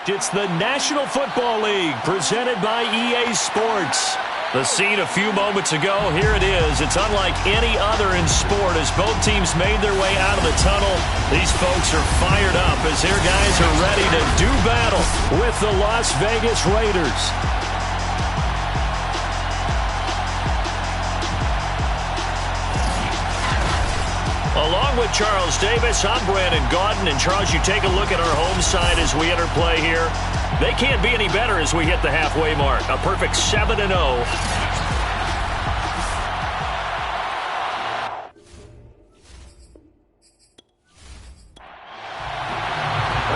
It's the National Football League presented by EA Sports. The scene a few moments ago, here it is. It's unlike any other in sport as both teams made their way out of the tunnel. These folks are fired up as their guys are ready to do battle with the Las Vegas Raiders. Along with Charles Davis, I'm Brandon Gaudin. And Charles, you take a look at our home side as we enter play here. They can't be any better as we hit the halfway mark. A perfect 7-0.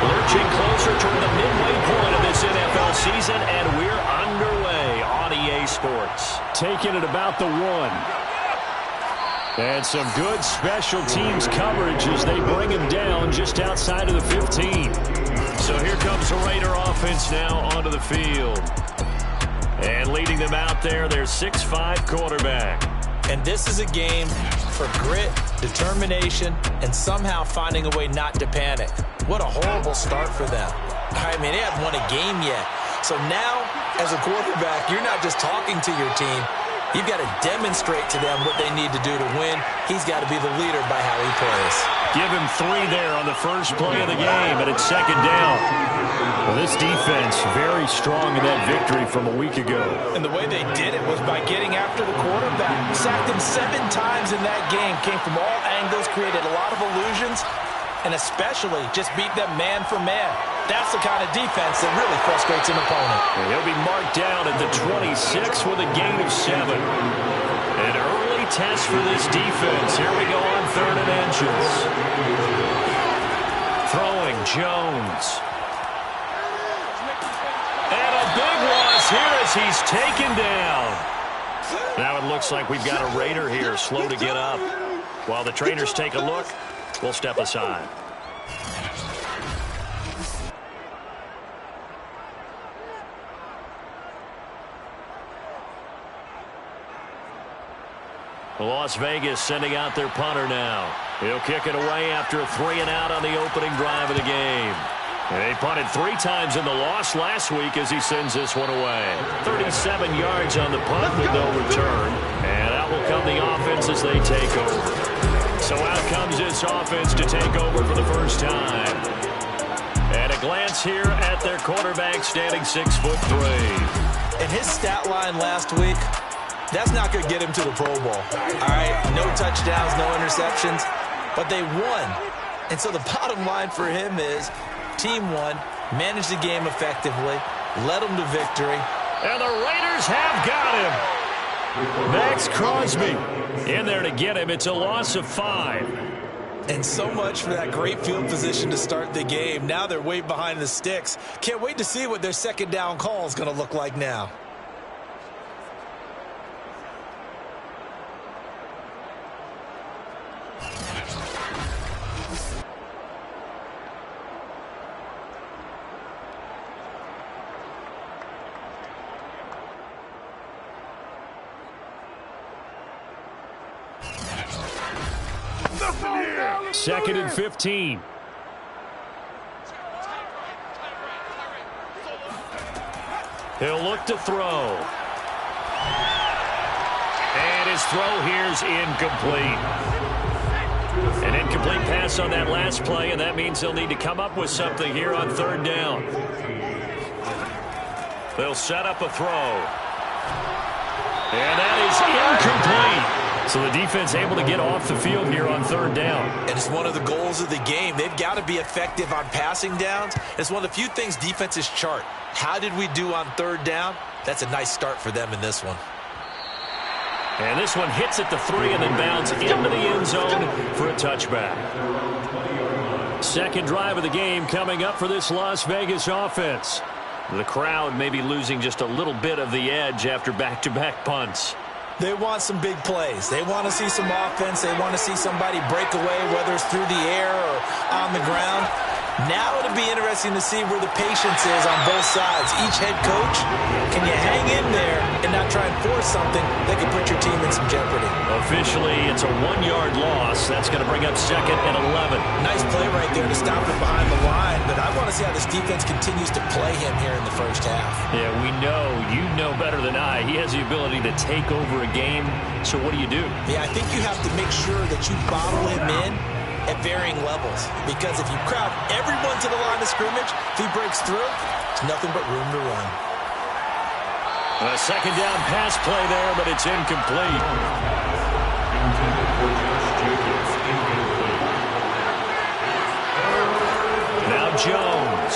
Lurching closer toward the midway point of this NFL season, and we're underway on EA Sports. Taking it about the 1. And some good special teams coverage as they bring him down just outside of the 15. So here comes the Raider offense now onto the field. And leading them out there, their 6'5" quarterback. And this is a game for grit, determination, and somehow finding a way not to panic. What a horrible start for them. I mean, they haven't won a game yet. So now, as a quarterback, you're not just talking to your team. You've got to demonstrate to them what they need to do to win. He's got to be the leader by how he plays. Give him 3 there on the first play of the game, and it's 2nd down. Well, this defense very strong in that victory from a week ago. And the way they did it was by getting after the quarterback. Sacked him 7 times in that game. Came from all angles, created a lot of illusions, and especially just beat them man for man. That's the kind of defense that really frustrates an opponent. And he'll be marked down at the 26 with a gain of 7. An early test for this defense. Here we go on 3rd and inches. Throwing Jones. And a big loss here as he's taken down. Now it looks like we've got a Raider here slow to get up. While the trainers take a look, we'll step aside. Las Vegas sending out their punter now. He'll kick it away after a 3-and-out on the opening drive of the game. And they punted 3 times in the loss last week as he sends this one away. 37 yards on the punt with no return. And out will come the offense as they take over. So out comes this offense to take over for the first time. And a glance here at their quarterback standing 6'3". And his stat line last week, that's not going to get him to the Pro Bowl. All right, no touchdowns, no interceptions, but they won. And so the bottom line for him is team won, managed the game effectively, led them to victory. And the Raiders have got him. Max Crosby in there to get him. It's a loss of 5. And so much for that great field position to start the game. Now they're way behind the sticks. Can't wait to see what their 2nd down call is going to look like now. Second and 15. He'll look to throw. And his throw here's incomplete. An incomplete pass on that last play, and that means they'll need to come up with something here on 3rd down. They'll set up a throw. And that is incomplete. So the defense able to get off the field here on 3rd down. And it's one of the goals of the game. They've got to be effective on passing downs. It's one of the few things defenses chart. How did we do on 3rd down? That's a nice start for them in this one. And this one hits at the 3 and then bounds into the end zone for a touchback. 2nd drive of the game coming up for this Las Vegas offense. The crowd may be losing just a little bit of the edge after back-to-back punts. They want some big plays. They want to see some offense. They want to see somebody break away, whether it's through the air or on the ground. Now it'll be interesting to see where the patience is on both sides. Each head coach, can you hang in there and not try and force something that could put your team in some jeopardy? Officially, it's a 1-yard loss. That's going to bring up 2nd and 11. Nice play right there to stop it behind the line, but I I want to see how this defense continues to play him here in the first half. Yeah, we know. You know better than I. He has the ability to take over a game. So what do? Yeah, I think you have to make sure that you bottle him in at varying levels. Because if you crowd everyone to the line of scrimmage, if he breaks through, there's nothing but room to run. A second down pass play there, but it's incomplete. Now Jones.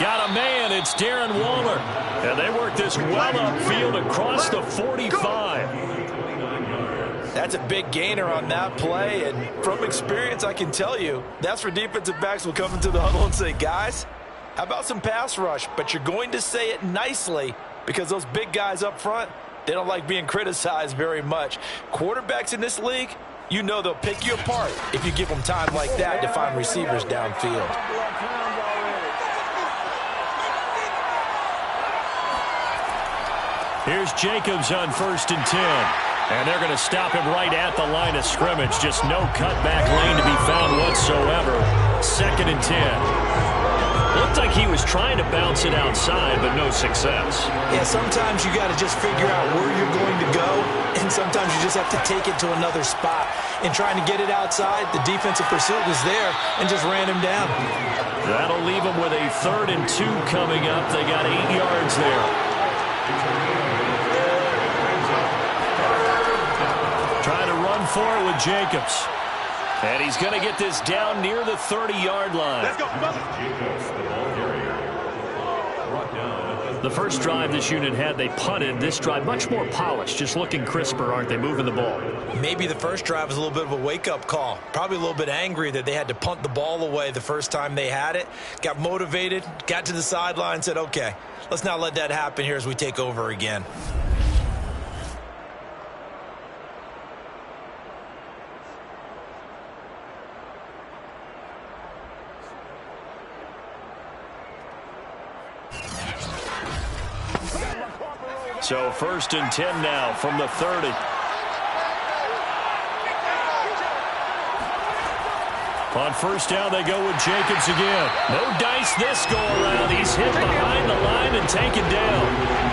Got a man. It's Darren Waller. And they work this well upfield across the 45. That's a big gainer on that play, and from experience, I can tell you, that's where defensive backs will come into the huddle and say, guys, how about some pass rush? But you're going to say it nicely because those big guys up front, they don't like being criticized very much. Quarterbacks in this league, you know they'll pick you apart if you give them time like that to find receivers downfield. Here's Jacobs on 1st and 10. And they're going to stop him right at the line of scrimmage. Just no cutback lane to be found whatsoever. 2nd and 10. Looked like he was trying to bounce it outside, but no success. Yeah, sometimes you got to just figure out where you're going to go, and sometimes you just have to take it to another spot. And trying to get it outside, the defensive pursuit was there and just ran him down. That'll leave him with a 3rd and 2 coming up. They got 8 yards there. Trying to run for it with Jacobs. And he's going to get this down near the 30-yard line. Let's go. The first drive this unit had, they punted. This drive, much more polished, just looking crisper, aren't they, moving the ball? Maybe the first drive was a little bit of a wake-up call. Probably a little bit angry that they had to punt the ball away the first time they had it. Got motivated, got to the sideline, said, okay, let's not let that happen here as we take over again. So 1st and 10 now from the 30. On 1st down, they go with Jacobs again. No dice this go around. He's hit behind the line and taken down.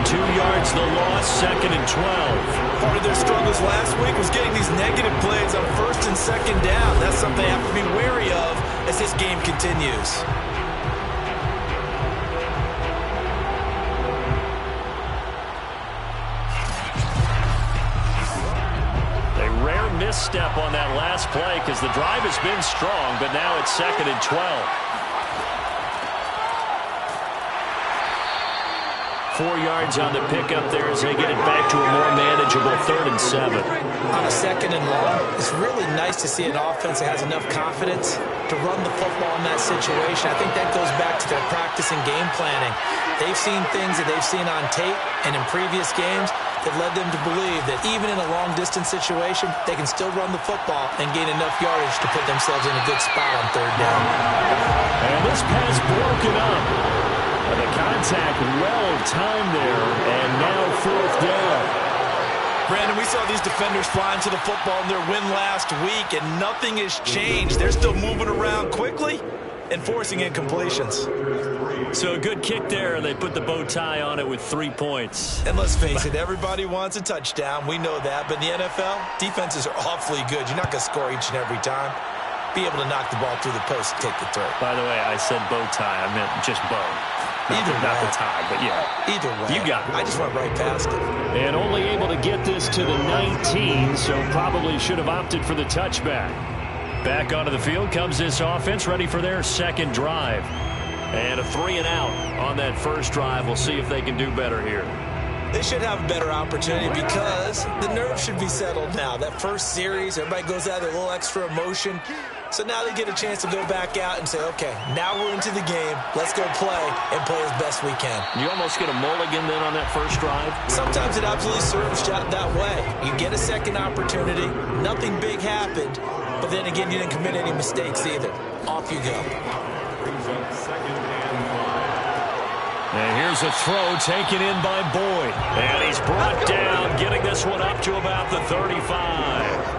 2 yards the loss, 2nd and 12. Part of their struggles last week was getting these negative plays on 1st and 2nd down. That's something they have to be wary of as this game continues. Misstep on that last play because the drive has been strong, but now it's 2nd and 12. 4 yards on the pickup there as they get it back to a more manageable 3rd and 7. On a 2nd and long, it's really nice to see an offense that has enough confidence to run the football in that situation. I think that goes back to their practice and game planning. They've seen things that they've seen on tape and in previous games that led them to believe that even in a long-distance situation, they can still run the football and gain enough yardage to put themselves in a good spot on 3rd down. And this pass broken up. And the contact well-timed there, and now 4th down. Brandon, we saw these defenders flying to the football in their win last week, and nothing has changed. They're still moving around quickly and forcing incompletions. So a good kick there, and they put the bow tie on it with 3 points. And let's face it, everybody wants a touchdown. We know that. But in the NFL, defenses are awfully good. You're not going to score each and every time. Be able to knock the ball through the post and take the throw. By the way, I said bow tie. I meant just bow. Not the tie, but yeah. Either way. You got it. I just went right past it. And only able to get this to the 19, so probably should have opted for the touchback. Back onto the field comes this offense, ready for their 2nd drive. And a 3 and out on that first drive. We'll see if they can do better here. They should have a better opportunity because the nerves should be settled now. That first series, everybody goes out with a little extra emotion. So now they get a chance to go back out and say, okay, now we're into the game. Let's go play and play as best we can. You almost get a mulligan then on that first drive? Sometimes it absolutely serves that way. You get a second opportunity. Nothing big happened. But then again, you didn't commit any mistakes either. Off you go. And here's a throw taken in by Boyd. And he's brought down, getting this one up to about the 35.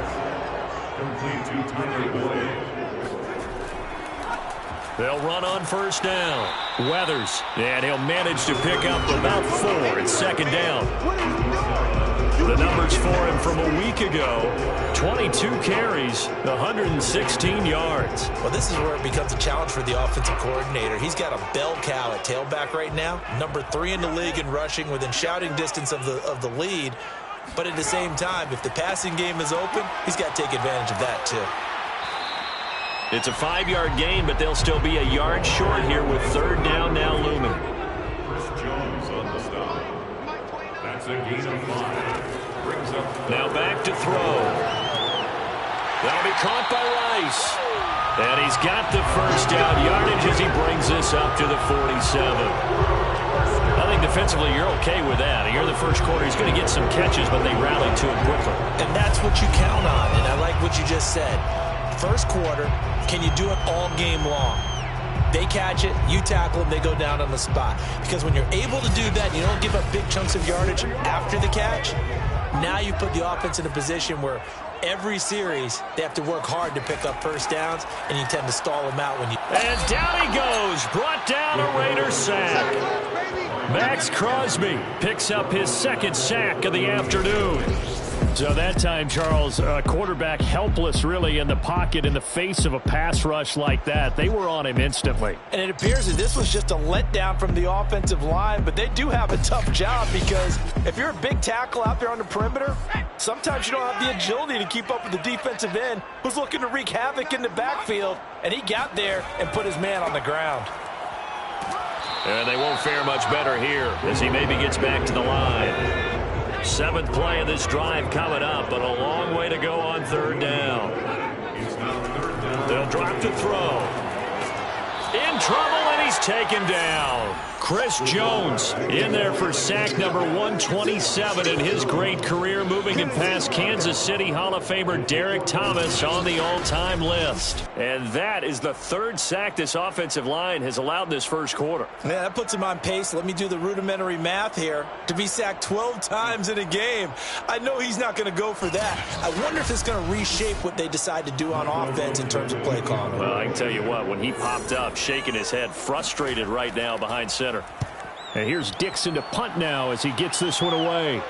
Complete to Tyler Boyd. They'll run on first down. Weathers, and he'll manage to pick up about 4. It's second down. The numbers for him from a week ago, 22 carries, 116 yards. Well, this is where it becomes a challenge for the offensive coordinator. He's got a bell cow at tailback right now, number 3 in the league in rushing, within shouting distance of the lead. But at the same time, if the passing game is open, he's got to take advantage of that too. It's a 5-yard gain, but they'll still be a yard short here with third down now looming. Chris Jones on the stop. That's a gain of 5. Brings up now back to throw. That'll be caught by Rice. And he's got the first down yardage as he brings this up to the 47. I think defensively you're okay with that. Here in the first quarter, he's going to get some catches, but they rally to him quickly. And that's what you count on, and I like what you just said. First quarter, can you do it all game long? They catch it, you tackle them, they go down on the spot. Because when you're able to do that, you don't give up big chunks of yardage after the catch. Now you put the offense in a position where every series they have to work hard to pick up first downs, and you tend to stall them out when you... And down he goes, brought down a Raiders sack. Max Crosby picks up his second sack of the afternoon. So that time, Charles, quarterback helpless really in the pocket in the face of a pass rush like that. They were on him instantly. And it appears that this was just a letdown from the offensive line, but they do have a tough job because if you're a big tackle out there on the perimeter, sometimes you don't have the agility to keep up with the defensive end who's looking to wreak havoc in the backfield, and he got there and put his man on the ground. And they won't fare much better here as he maybe gets back to the line. 7th play of this drive coming up, but a long way to go on third down. They'll drop to throw. In trouble, and he's taken down. Chris Jones in there for sack number 127 in his great career, moving and past Kansas City Hall of Famer Derek Thomas on the all-time list. And that is the 3rd sack this offensive line has allowed this first quarter. Yeah, that puts him on pace. Let me do the rudimentary math here. To be sacked 12 times in a game, I know he's not going to go for that. I wonder if it's going to reshape what they decide to do on offense in terms of play calling. Well, I can tell you what, when he popped up, shaking his head, frustrated right now behind center. And here's Dixon to punt now as he gets this one away.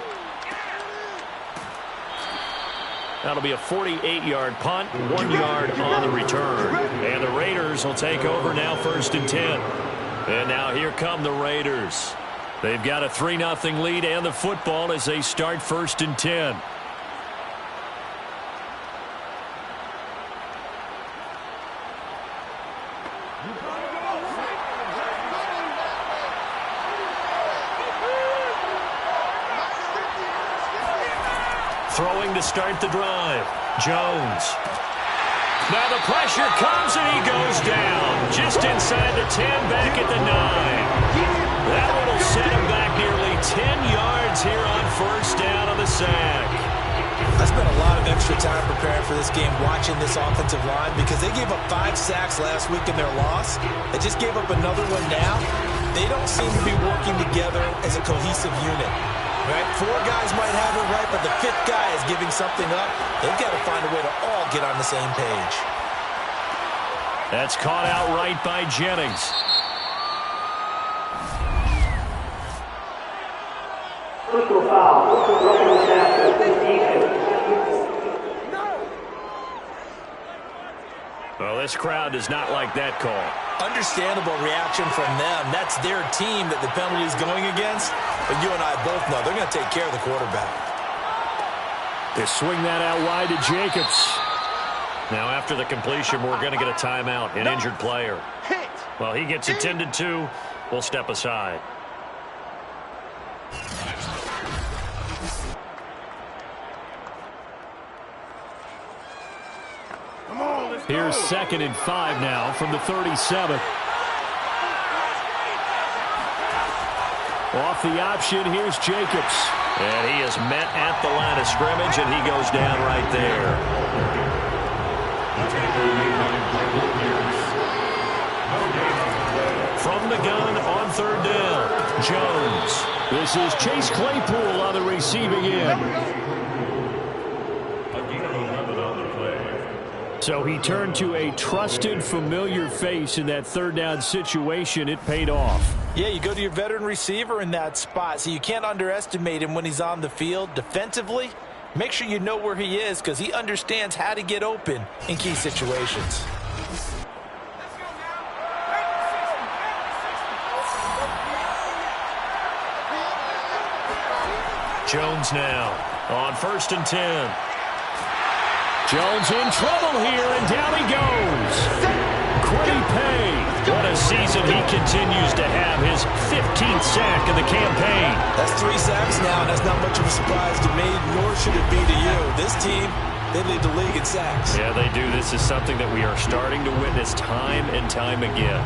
That'll be a 48-yard punt, 1 yard on the return. And the Raiders will take over now, 1st and 10. And now here come the Raiders. They've got a 3-0 lead and the football as they start 1st and 10. Throwing to start the drive. Jones. Now the pressure comes and he goes down. Just inside the 10, back at the 9. That one will set him back nearly 10 yards here on first down on the sack. I spent a lot of extra time preparing for this game watching this offensive line because they gave up 5 sacks last week in their loss. They just gave up another one now. They don't seem to be working together as a cohesive unit. Right? 4 guys might have it right, but the 5th guy is giving something up. They've got to find a way to all get on the same page. That's caught out right by Jennings. Personal foul. Roughing the tackle. Well, this crowd does not like that call. Understandable reaction from them. That's their team that the penalty is going against. But you and I both know they're going to take care of the quarterback. They swing that out wide to Jacobs. Now after the completion, we're going to get a timeout, an injured player. Well, he gets attended to. We'll step aside. Here's 2nd and 5 now from the 37. Off the option, here's Jacobs. And he is met at the line of scrimmage, and he goes down right there. from the gun on third down. Jones. This is Chase Claypool on the receiving end. So he turned to a trusted, familiar face in that third down situation. It paid off. Yeah, you go to your veteran receiver in that spot, so you can't underestimate him when he's on the field. Defensively, make sure you know where he is because he understands how to get open in key situations. Jones now on 1st and 10. Jones in trouble here, and down he goes. Quiddy Pay. What a season he continues to have. His 15th sack of the campaign. That's 3 sacks now, and that's not much of a surprise to me, nor should it be to you. This team, they lead the league in sacks. Yeah, they do. This is something that we are starting to witness time and time again.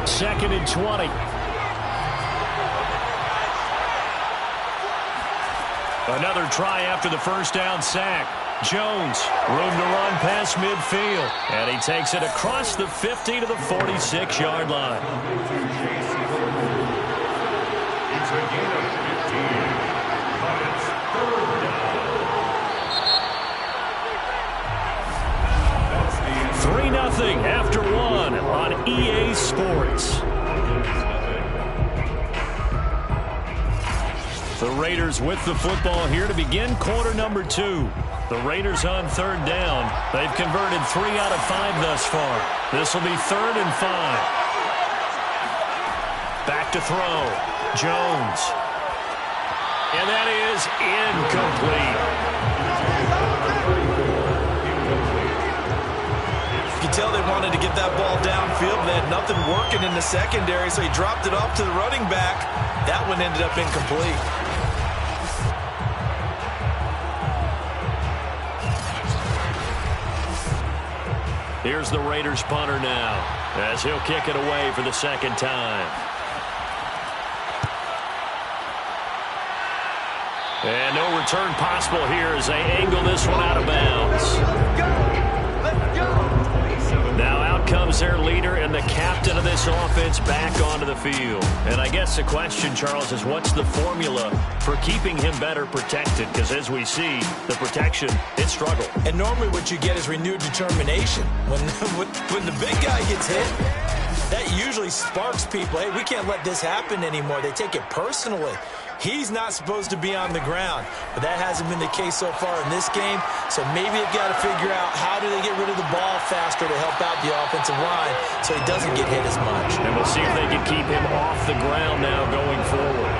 Second and 20. Another try after the first down sack. Jones, room to run past midfield. And he takes it across the 50 to the 46-yard line. It's a gain of 15. But it's third down. That's the 3-0 after 1 on EA Sports. The Raiders with the football here to begin quarter number 2. The Raiders on third down. They've converted 3 out of 5 thus far. This will be 3rd and 5. Back to throw. Jones. And that is incomplete. You can tell they wanted to get that ball downfield, but they had nothing working in the secondary, so he dropped it off to the running back. That one ended up incomplete. Here's the Raiders punter now as he'll kick it away for the second time. And no return possible here as they angle this one out of bounds. Now out comes their leader and the captain of this offense back onto the field. And I guess the question, Charles, is what's the formula for keeping him better protected? Because as we see, the protection, it struggled. And normally what you get is renewed determination. When the big guy gets hit, that usually sparks people. Hey, we can't let this happen anymore. They take it personally. He's not supposed to be on the ground, but that hasn't been the case so far in this game. So maybe they've got to figure out how do they get rid of the ball faster to help out the offensive line so he doesn't get hit as much. And we'll see if they can keep him off the ground now going forward.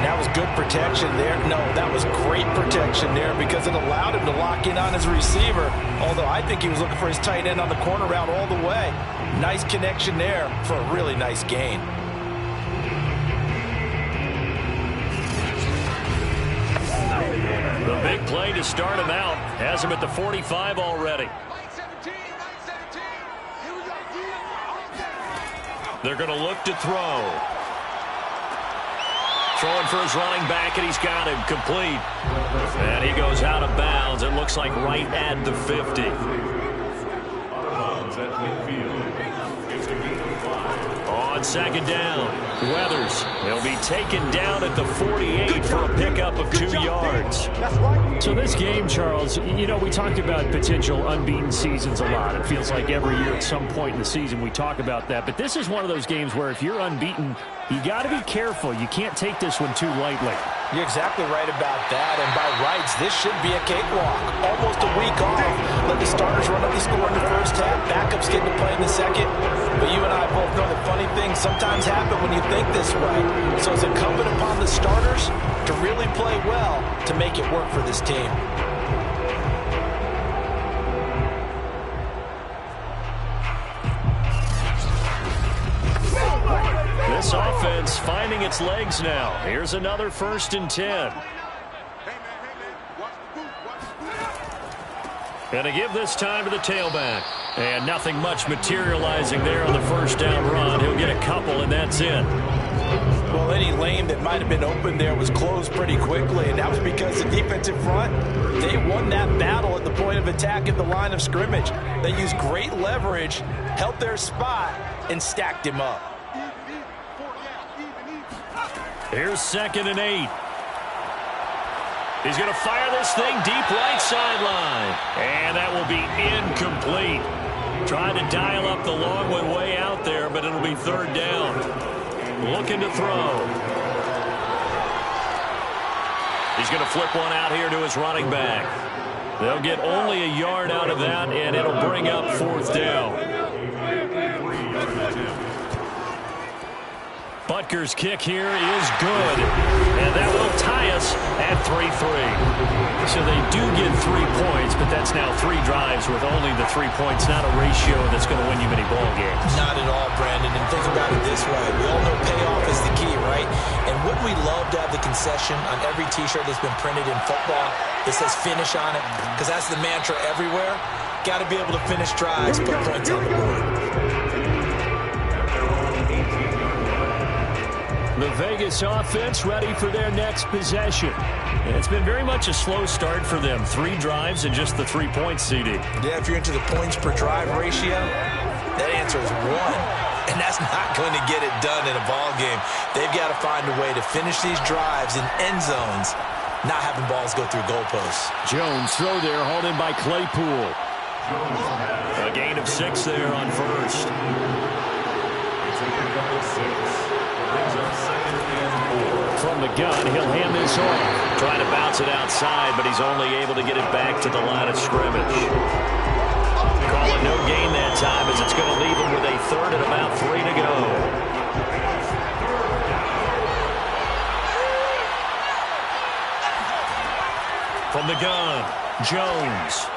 And that was good protection there. No, that was great protection there because it allowed him to lock in on his receiver, although I think he was looking for his tight end on the corner route all the way. Nice connection there for a really nice gain. The big play to start him out has him at the 45 already. They're going to look to throw. Throwing for his running back, and he's got him complete. And he goes out of bounds. It looks like right at the 50. On second down, Weathers. He'll be taken down at the 48 for a pickup of 2 yards. So this game, Charles, you know, we talked about potential unbeaten seasons a lot. It feels like every year at some point in the season we talk about that. But this is one of those games where if you're unbeaten, you got to be careful. You can't take this one too lightly. You're exactly right about that, and by rights, this should be a cakewalk. Almost a week off. Let the starters run up the score in the first half. Backups get to play in the second. But you and I both know the funny things sometimes happen when you think this way. So it's incumbent upon the starters to really play well to make it work for this team. This offense finding its legs now. Here's another 1st and 10. And to give this time to the tailback. And nothing much materializing there on the first down run. He'll get a couple, and that's it. Well, any lane that might have been open there was closed pretty quickly, and that was because the defensive front, they won that battle at the point of attack at the line of scrimmage. They used great leverage, held their spot, and stacked him up. Here's 2nd and 8. He's going to fire this thing deep right sideline. And that will be incomplete. Trying to dial up the long one way out there, but it'll be 3rd down. Looking to throw. He's going to flip one out here to his running back. They'll get only a yard out of that, and it'll bring up 4th down. Butker's kick here is good, and that will tie us at 3-3. So they do get 3 points, but that's now 3 drives with only the 3 points, not a ratio that's going to win you many ball games. Not at all, Brandon, and think about it this way. We all know payoff is the key, right? And wouldn't we love to have the concession on every T-shirt that's been printed in football that says finish on it? Because that's the mantra everywhere. Got to be able to finish drives, put points on the board. The Vegas offense ready for their next possession. And it's been very much a slow start for them. 3 drives and just the 3 points, CD. Yeah, if you're into the points per drive ratio, that answer is 1. And that's not going to get it done in a ball game. They've got to find a way to finish these drives in end zones, not having balls go through goalposts. Jones throw there, hauled in by Claypool. A gain of 6 there on 1st. From the gun, he'll hand this off. Trying to bounce it outside, but he's only able to get it back to the line of scrimmage. Calling no gain that time as it's going to leave him with a 3rd and about 3 to go. From the gun, Jones.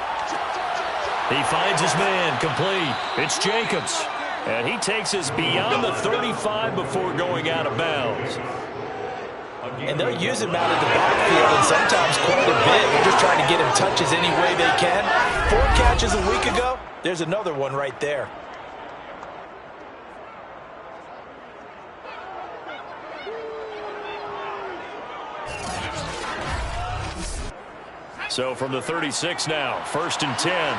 He finds his man, complete. It's Jacobs. And he takes us beyond the 35 before going out of bounds. And they'll use him out of the backfield and sometimes quite a bit. They're just trying to get him touches any way they can. 4 catches a week ago. There's another one right there. So from the 36 now, 1st and 10.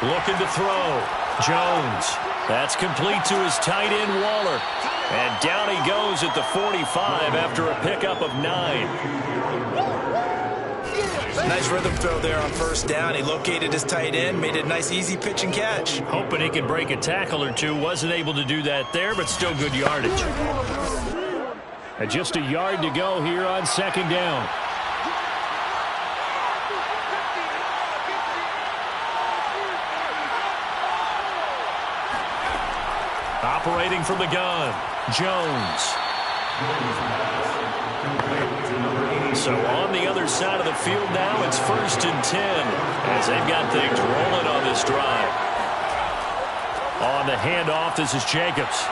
Looking to throw. Jones. That's complete to his tight end, Waller. And down he goes at the 45 after a pickup of 9. Nice rhythm throw there on 1st down. He located his tight end, made a nice easy pitch and catch. Hoping he could break a tackle or two. Wasn't able to do that there, but still good yardage. And just a yard to go here on 2nd down. Operating from the gun, Jones. So on the other side of the field now, it's 1st and 10 as they've got things rolling on this drive. On the handoff, this is Jacobs.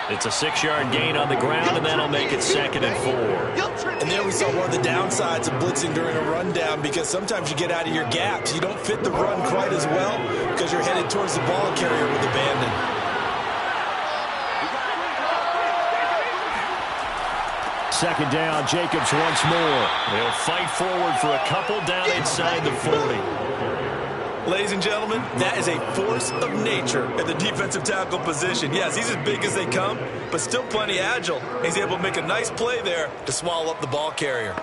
It's a 6-yard gain on the ground, and that'll make it 2nd and 4. And there we saw one of the downsides of blitzing during a rundown, because sometimes you get out of your gaps. You don't fit the run quite as well because you're headed towards the ball carrier with abandon. 2nd down, Jacobs once more. They'll fight forward for a couple down inside the 40. Ladies and gentlemen, that is a force of nature at the defensive tackle position. Yes, he's as big as they come, but still plenty agile. He's able to make a nice play there to swallow up the ball carrier.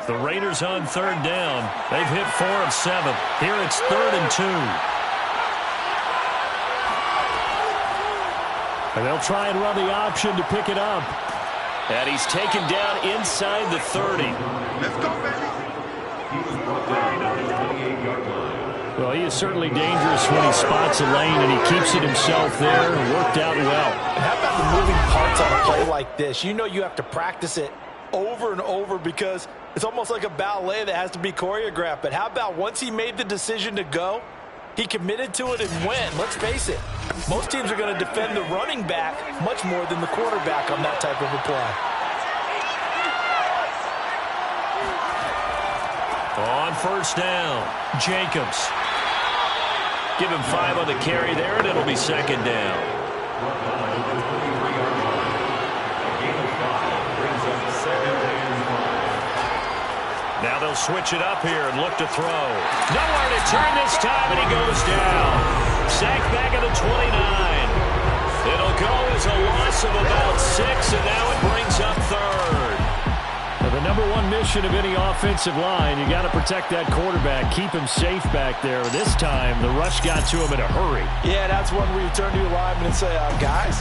The Raiders on 3rd down. They've hit 4 of 7. Here it's 3rd and 2. And they'll try and run the option to pick it up. And he's taken down inside the 30. Let's go, baby. He was brought down at the 28-yard line. Well, he is certainly dangerous when he spots a lane, and he keeps it himself there. Worked out well. And how about the moving parts on a play like this? You know you have to practice it over and over because it's almost like a ballet that has to be choreographed. But how about once he made the decision to go, he committed to it and went. Let's face it, most teams are going to defend the running back much more than the quarterback on that type of a play. On 1st down, Jacobs. Give him 5 on the carry there, and it'll be 2nd down. Now they'll switch it up here and look to throw. Nowhere to turn this time, and he goes down. Sacked back at the 29. It'll go as a loss of about 6, and now it brings up third. Well, the number one mission of any offensive line, you got to protect that quarterback, keep him safe back there. This time, the rush got to him in a hurry. Yeah, that's one where you turn to your lineman and say, guys,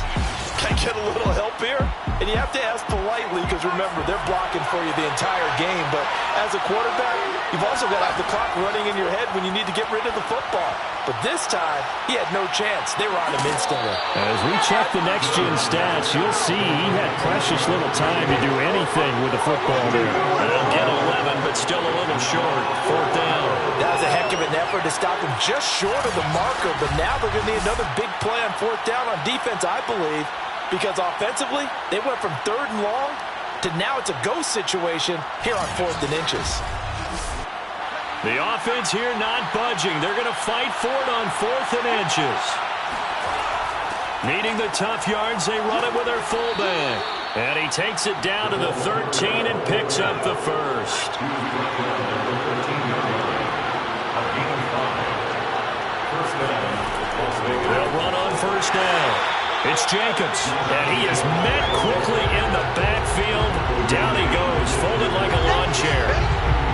can I get a little help here? And you have to ask politely because, remember, they're blocking for you the entire game. But as a quarterback, you've also got to have the clock running in your head when you need to get rid of the football. But this time, he had no chance. They were on him instantly. As we check the next-gen stats, you'll see he had precious little time to do anything with the football there. They'll get 11, but still a little short. Fourth down. That was a heck of an effort to stop him just short of the marker. But now they're going to need another big play on fourth down on defense, I believe. Because offensively, they went from 3rd and long to now it's a go situation here on 4th and inches. The offense here not budging. They're going to fight for it on 4th and inches. Needing the tough yards, they run it with their fullback. And he takes it down to the 13 and picks up the first. They'll run on first down. It's Jacobs, and he is met quickly in the backfield. Down he goes, folded like a lawn chair.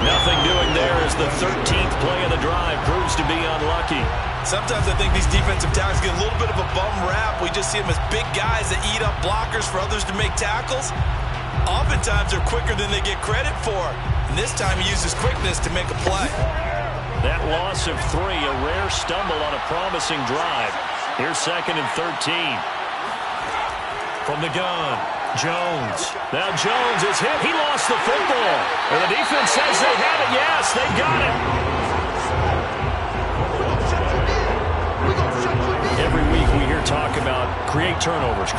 Nothing doing there as the 13th play of the drive proves to be unlucky. Sometimes I think these defensive tackles get a little bit of a bum rap. We just see them as big guys that eat up blockers for others to make tackles. Oftentimes they're quicker than they get credit for. And this time he uses quickness to make a play. That loss of 3, a rare stumble on a promising drive. Here's 2nd and 13. From the gun, Jones. Now Jones is hit. He lost the football. And the defense says they have it. Yes, they got it. Every week we hear talk about create turnovers.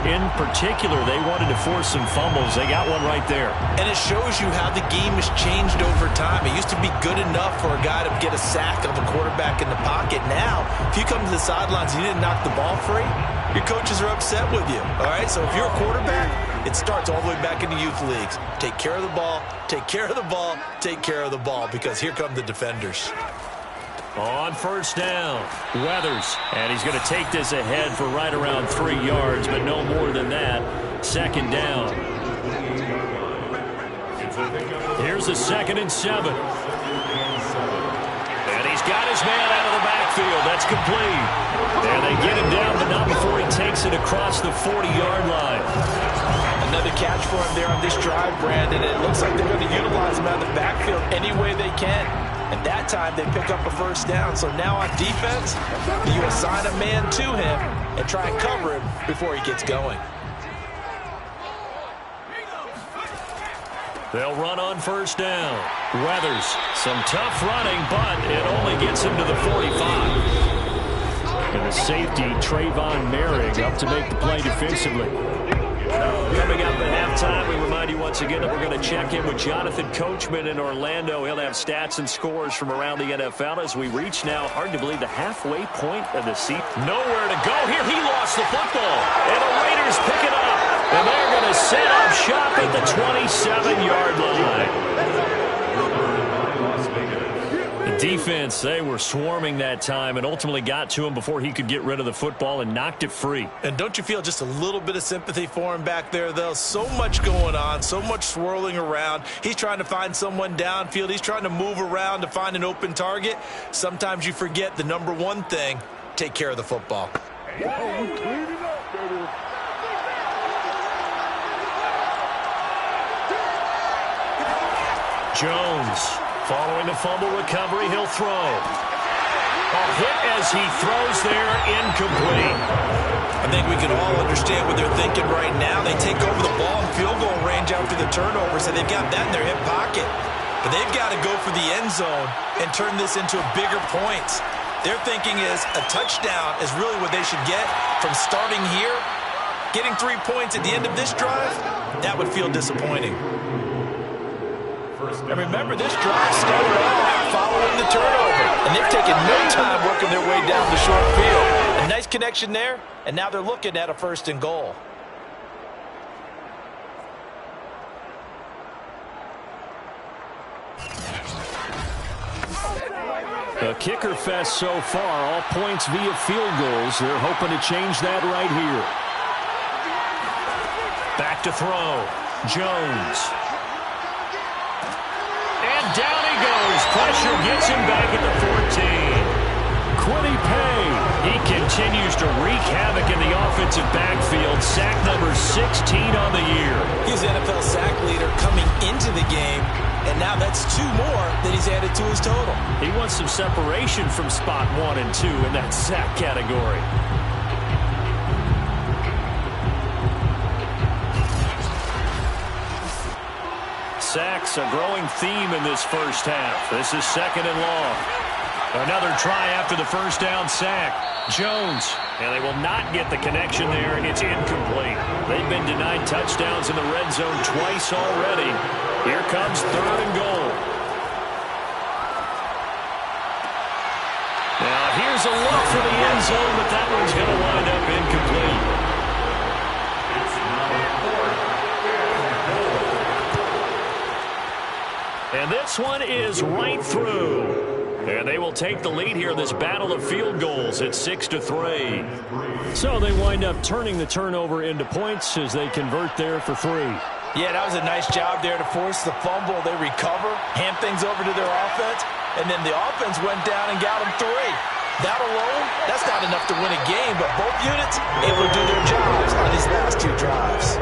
In particular, they wanted to force some fumbles. They got one right there. And it shows you how the game has changed over time. It used to be good enough for a guy to get a sack of a quarterback in the pocket. Now, if you come to the sidelines and you didn't knock the ball free, your coaches are upset with you. All right, so if you're a quarterback, it starts all the way back in the youth leagues. Take care of the ball, take care of the ball, take care of the ball, because here come the defenders. On first down, Weathers. And he's going to take this ahead for right around 3 yards, but no more than that. 2nd down. Here's the 2nd and 7. And he's got his man out of the backfield. That's complete. And they get him down, but not before he takes it across the 40-yard line. Another catch for him there on this drive, Brandon. It looks like they're going to utilize him out of the backfield any way they can. And that time they pick up a first down. So now on defense, you assign a man to him and try and cover him before he gets going. They'll run on first down. Weathers, some tough running, but it only gets him to the 45. And the safety, Trayvon Merrick, up to make the play defensively. Coming up at halftime, we remind you once again that we're going to check in with Jonathan Coachman in Orlando. He'll have stats and scores from around the NFL as we reach now, hard to believe, the halfway point of the season. Nowhere to go here. He lost the football, and the Raiders pick it up. And they're going to set up shop at the 27-yard line. The defense, they were swarming that time and ultimately got to him before he could get rid of the football and knocked it free. And don't you feel just a little bit of sympathy for him back there, though? So much going on, so much swirling around. He's trying to find someone downfield. He's trying to move around to find an open target. Sometimes you forget the number one thing, take care of the football. Jones, following the fumble recovery, he'll throw. A hit as he throws there, incomplete. I think we can all understand what they're thinking right now. They take over the ball in field goal range after the turnover, so they've got that in their hip pocket. But they've got to go for the end zone and turn this into a bigger point. Their thinking is a touchdown is really what they should get from starting here. Getting 3 points at the end of this drive, that would feel disappointing. And remember, this drive started off following the turnover, and they've taken no time working their way down the short field. A nice connection there, and now they're looking at a 1st and goal. A kicker fest so far, all points via field goals. They're hoping to change that right here. Back to throw. Jones. And down he goes. Pressure gets him back at the 14. Quiddy Pay. He continues to wreak havoc in the offensive backfield. Sack number 16 on the year. He's NFL sack leader coming into the game, and now that's 2 more that he's added to his total. He wants some separation from spot 1 and 2 in that sack category. Sacks a growing theme in this first half. This is 2nd and long. Another try after the first down sack. Jones. And they will not get the connection there. It's incomplete. They've been denied touchdowns in the red zone twice already. Here comes 3rd and goal. Now here's a look for the end zone, but that one's going to wind up incomplete. And this one is right through. And they will take the lead here in this battle of field goals at 6-3. So they wind up turning the turnover into points as they convert there for 3. Yeah, that was a nice job there to force the fumble. They recover, hand things over to their offense, and then the offense went down and got them 3. That alone, that's not enough to win a game, but both units able to do their jobs on these last 2 drives.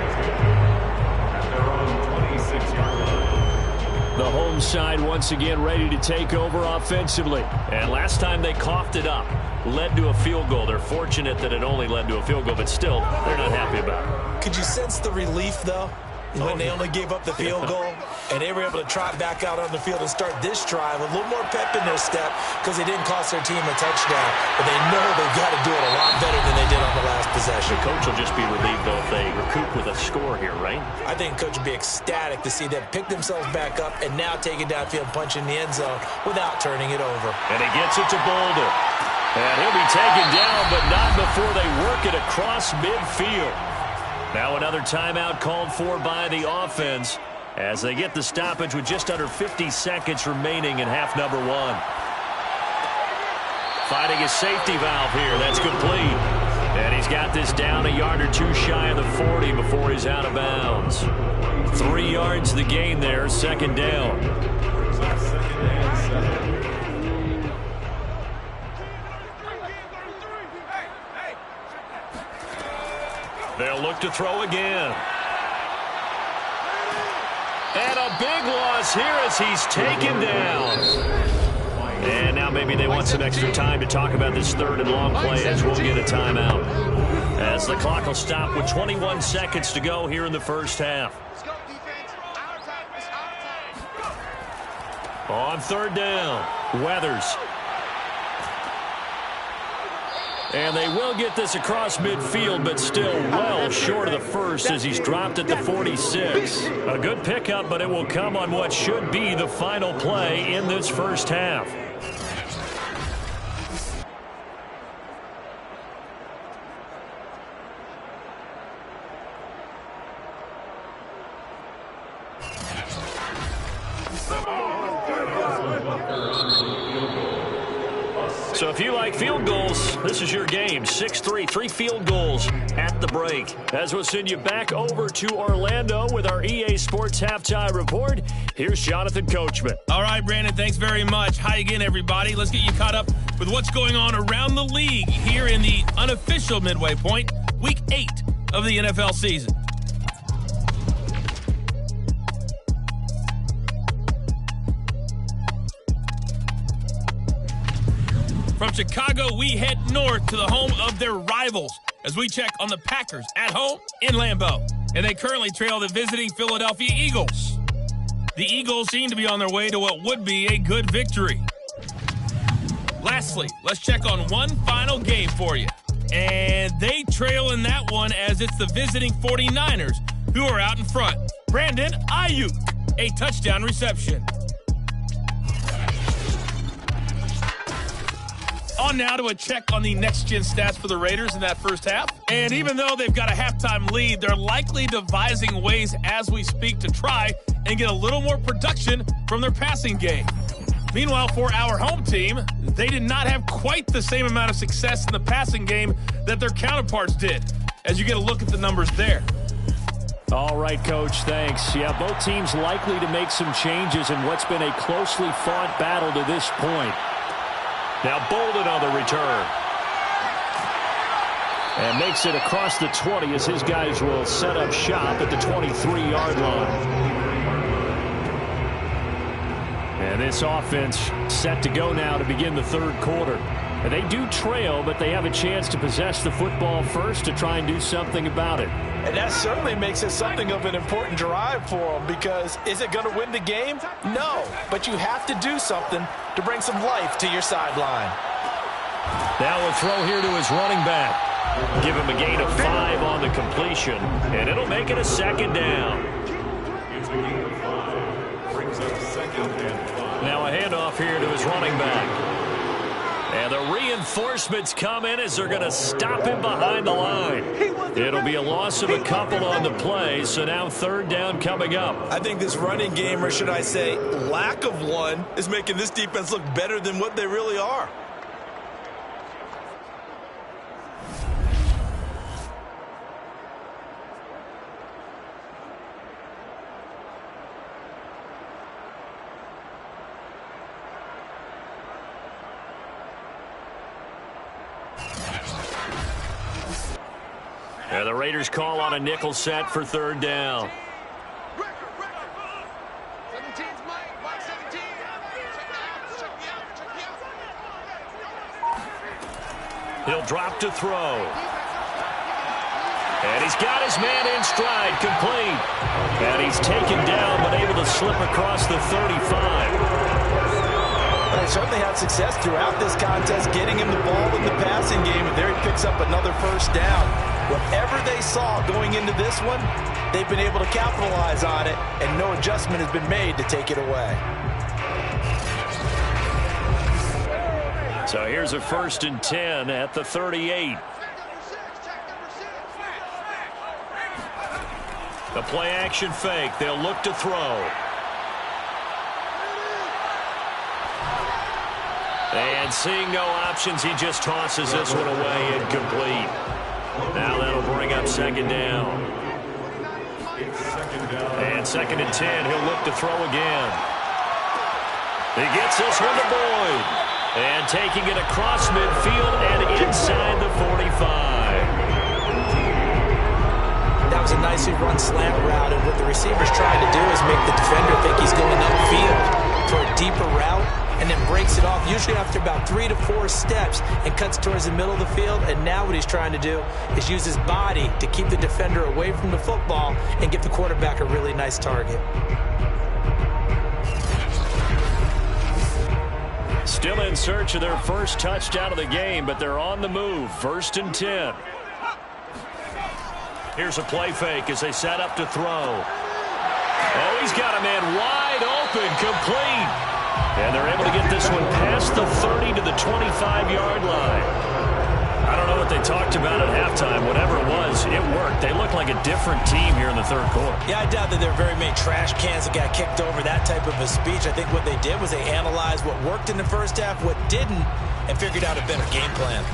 The home side once again ready to take over offensively. And last time they coughed it up, led to a field goal. They're fortunate that it only led to a field goal, but still, they're not happy about it. Could you sense the relief, though, when they only gave up the field goal and they were able to trot back out on the field and start this drive a little more pep in their step because they didn't cost their team a touchdown, but they know they've got to do it a lot better than they did on the last possession. The coach will just be relieved, though, if they recoup with a score here, right? I think coach would be ecstatic to see them pick themselves back up and now take it downfield, punch in the end zone without turning it over. And he gets it to Boulder. And he'll be taken down, but not before they work it across midfield. Now another timeout called for by the offense as they get the stoppage with just under 50 seconds remaining in half number 1. Finding his safety valve here. That's complete. And he's got this down a yard or 2 shy of the 40 before he's out of bounds. 3 yards the gain there, 2nd down. They'll look to throw again. And a big loss here as he's taken down. And now maybe they want some extra time to talk about this 3rd and long play as we'll get a timeout. As the clock will stop with 21 seconds to go here in the first half. On 3rd down, Weathers. And they will get this across midfield, but still well short of the first as he's dropped at the 46. A good pickup, but it will come on what should be the final play in this first half. So if you like field goals, this is your game. 6-3, 3 field goals at the break. As we'll send you back over to Orlando with our EA Sports Halftime Report, here's Jonathan Coachman. All right, Brandon, thanks very much. Hi again, everybody. Let's get you caught up with what's going on around the league here in the unofficial midway point, Week 8 of the NFL season. From Chicago, we head north to the home of their rivals as we check on the Packers at home in Lambeau. And they currently trail the visiting Philadelphia Eagles. The Eagles seem to be on their way to what would be a good victory. Lastly, let's check on one final game for you. And they trail in that one as it's the visiting 49ers who are out in front. Brandon Ayuk, a touchdown reception. On now to a check on the next-gen stats for the Raiders in that first half. And even though they've got a halftime lead, they're likely devising ways as we speak to try and get a little more production from their passing game. Meanwhile, for our home team, they did not have quite the same amount of success in the passing game that their counterparts did, as you get a look at the numbers there. All right, Coach, thanks. Yeah, both teams likely to make some changes in what's been a closely fought battle to this point. Now Bolden on the return. And makes it across the 20 as his guys will set up shop at the 23-yard line. And this offense set to go now to begin the third quarter. And they do trail, but they have a chance to possess the football first to try and do something about it. And that certainly makes it something of an important drive for them, because is it going to win the game? No, but you have to do something to bring some life to your sideline. Now a throw here to his running back. Give him a gain of 5 on the completion, and it'll make it a second down. It's a gain of 5. Brings up 2nd and 5. Now a handoff here to his running back. And the reinforcements come in as they're going to stop him behind the line. It'll be a loss of a couple on the play, so now third down coming up. I think this running game, or should I say lack of one, is making this defense look better than what they really are. And the Raiders call on a nickel set for third down. He'll drop to throw. And he's got his man in stride, complete. And he's taken down, but able to slip across the 35. They certainly had success throughout this contest, getting him the ball in the passing game, and there he picks up another first down. Whatever they saw going into this one, they've been able to capitalize on it, and no adjustment has been made to take it away. So here's a 1st and 10 at the 38. The play action fake. They'll look to throw. And seeing no options, he just tosses this one away incomplete. Now that'll bring up 2nd down. And 2nd and 10, he'll look to throw again. He gets this one to Boyd. And taking it across midfield and inside the 45. That was a nicely run slant route, and what the receiver's trying to do is make the defender think he's going upfield for a deeper route, and then breaks it off, usually after about 3 to 4 steps, and cuts towards the middle of the field. And now what he's trying to do is use his body to keep the defender away from the football and give the quarterback a really nice target. Still in search of their first touchdown of the game, but they're on the move. 1st and 10. Here's a play fake as they set up to throw. Oh, he's got a man wide open, complete. And they're able to get this one past the 30 to the 25-yard line. I don't know what they talked about at halftime. Whatever it was, it worked. They look like a different team here in the third quarter. Yeah, I doubt that there are very many trash cans that got kicked over, that type of a speech. I think what they did was they analyzed what worked in the first half, what didn't, and figured out a better game plan.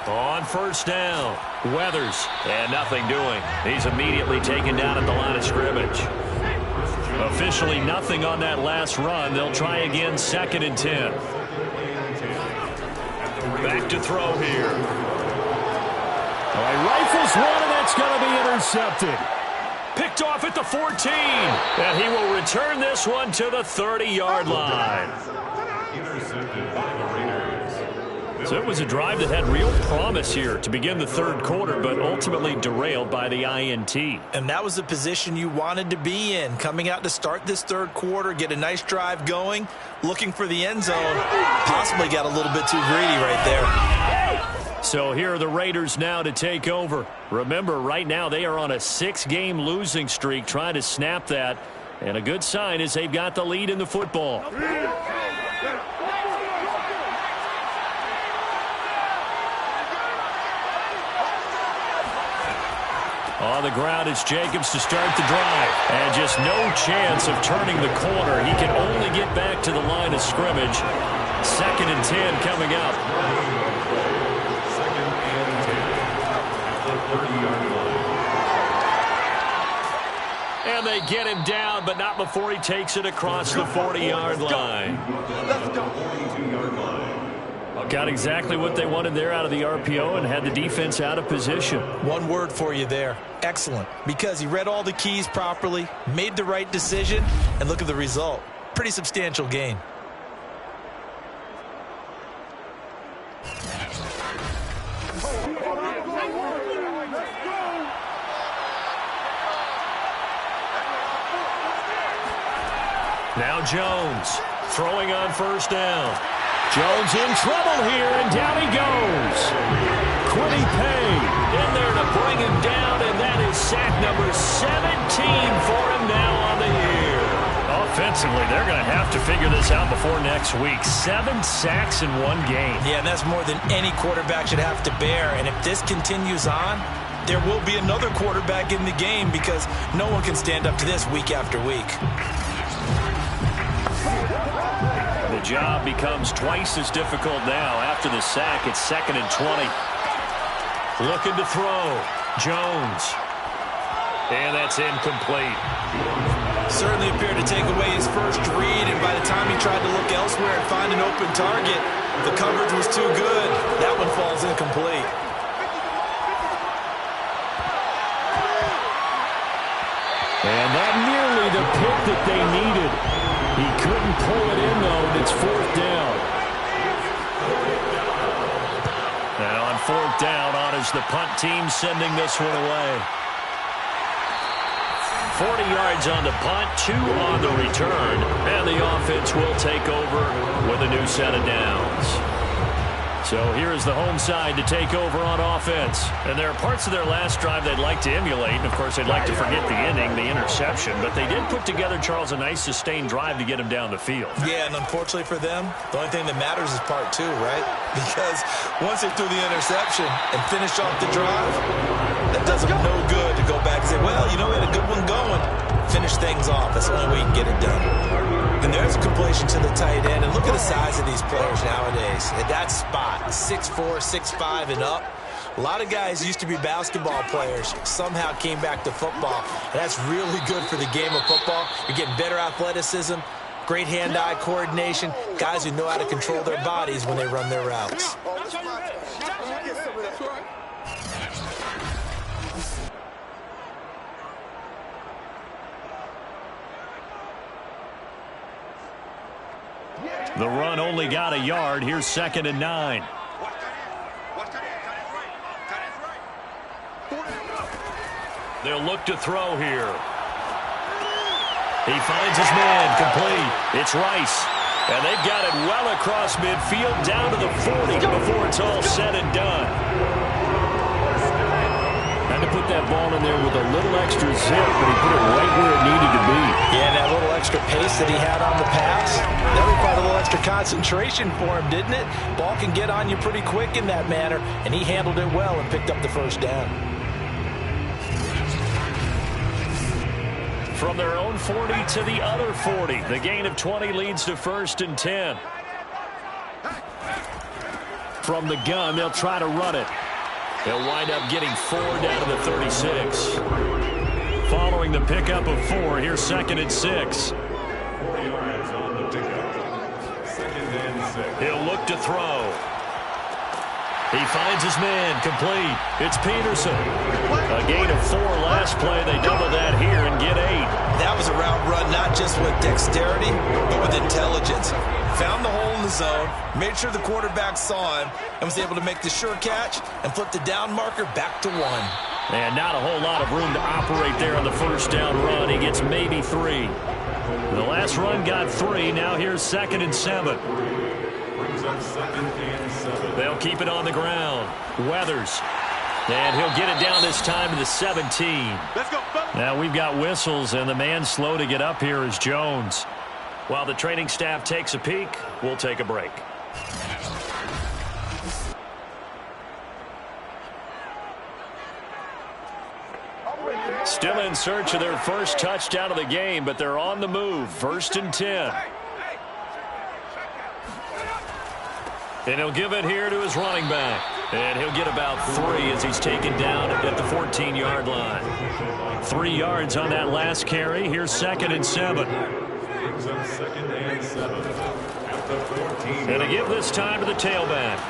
On 1st down, Weathers, and nothing doing. He's immediately taken down at the line of scrimmage. Officially nothing on that last run. They'll try again, 2nd and 10. Back to throw here. All right, rifles one, and that's going to be intercepted. Picked off at the 14. And he will return this one to the 30-yard line. Intercepted by the Raiders. So it was a drive that had real promise here to begin the third quarter, but ultimately derailed by the INT. And that was the position you wanted to be in, coming out to start this third quarter, get a nice drive going, looking for the end zone. Possibly got a little bit too greedy right there. So here are the Raiders now to take over. Remember, right now they are on a 6-game losing streak, trying to snap that. And a good sign is they've got the lead in the football. On the ground, it's Jacobs to start the drive. And just no chance of turning the corner. He can only get back to the line of scrimmage. 2nd and 10 coming up. 2nd and 10 at the 30-yard line. And they get him down, but not before he takes it across the 40-yard line. Let's go. 42-yard line. Got exactly what they wanted there out of the RPO and had the defense out of position. One word for you there. Excellent. Because he read all the keys properly, made the right decision, and look at the result. Pretty substantial gain. Now Jones throwing on 1st down. Jones in trouble here, and down he goes. Quiddy Pay in there to bring him down, and that is sack number 17 for him now on the year. Offensively, they're going to have to figure this out before next week. 7 sacks in one game. Yeah, and that's more than any quarterback should have to bear. And if this continues on, there will be another quarterback in the game because no one can stand up to this week after week. The job becomes twice as difficult now. After the sack, it's 2nd and 20. Looking to throw. Jones. And that's incomplete. Certainly appeared to take away his first read, and by the time he tried to look elsewhere and find an open target, the coverage was too good. That one falls incomplete. And not nearly the pick that they needed. He couldn't pull it in, though, and it's 4th down. Now on 4th down, on is the punt team sending this one away. 40 yards on the punt, 2 on the return, and the offense will take over with a new set of downs. So here is the home side to take over on offense. And there are parts of their last drive they'd like to emulate. And, of course, they'd like to forget the ending, the interception. But they did put together, Charles, a nice sustained drive to get him down the field. Yeah, and unfortunately for them, the only thing that matters is part 2, right? Because once they threw the interception and finished off the drive, that does them no good to go back and say, well, you know, we had a good one going. Finish things off. That's the only way you can get it done. And there's a completion to the tight end. And look at the size of these players nowadays. At that spot, 6'4", 6'5", and up. A lot of guys used to be basketball players, somehow came back to football. And that's really good for the game of football. You're getting better athleticism, great hand-eye coordination, guys who know how to control their bodies when they run their routes. The run only got a yard. Here's 2nd and 9. They'll look to throw here. He finds his man, complete. It's Rice. And they've got it well across midfield, down to the 40 before it's all said and done. Had to put that ball in there with a little extra zip, but he put it right where it needed to be. Yeah, and that little extra pace that he had on the pass, that required a little extra concentration for him, didn't it? Ball can get on you pretty quick in that manner, and he handled it well and picked up the 1st down. From their own 40 to the other 40. The gain of 20 leads to 1st and 10. From the gun, they'll try to run it. They'll wind up getting 4 down to the 36. Following the pickup of 4, here's 2nd and 6. 4 yards on the pickup. 2nd and 6. He'll look to throw. He finds his man, complete. It's Peterson. A gain of 4 last play. They double that here and get 8. That was a route run not just with dexterity, but with intelligence. Found the hole in the zone, made sure the quarterback saw him, and was able to make the sure catch and flip the down marker back to 1. And not a whole lot of room to operate there on the 1st down run. He gets maybe 3. The last run got 3. Now here's 2nd and 7. Brings They'll keep it on the ground. Weathers. And he'll get it down this time to the 17. Now we've got whistles, and the man slow to get up here is Jones. While the training staff takes a peek, we'll take a break. Still in search of their first touchdown of the game, but they're on the move. 1st and 10. And he'll give it here to his running back. And he'll get about 3 as he's taken down at the 14-yard line. 3 yards on that last carry. Here's 2nd and 7. And to give this time to the tailback.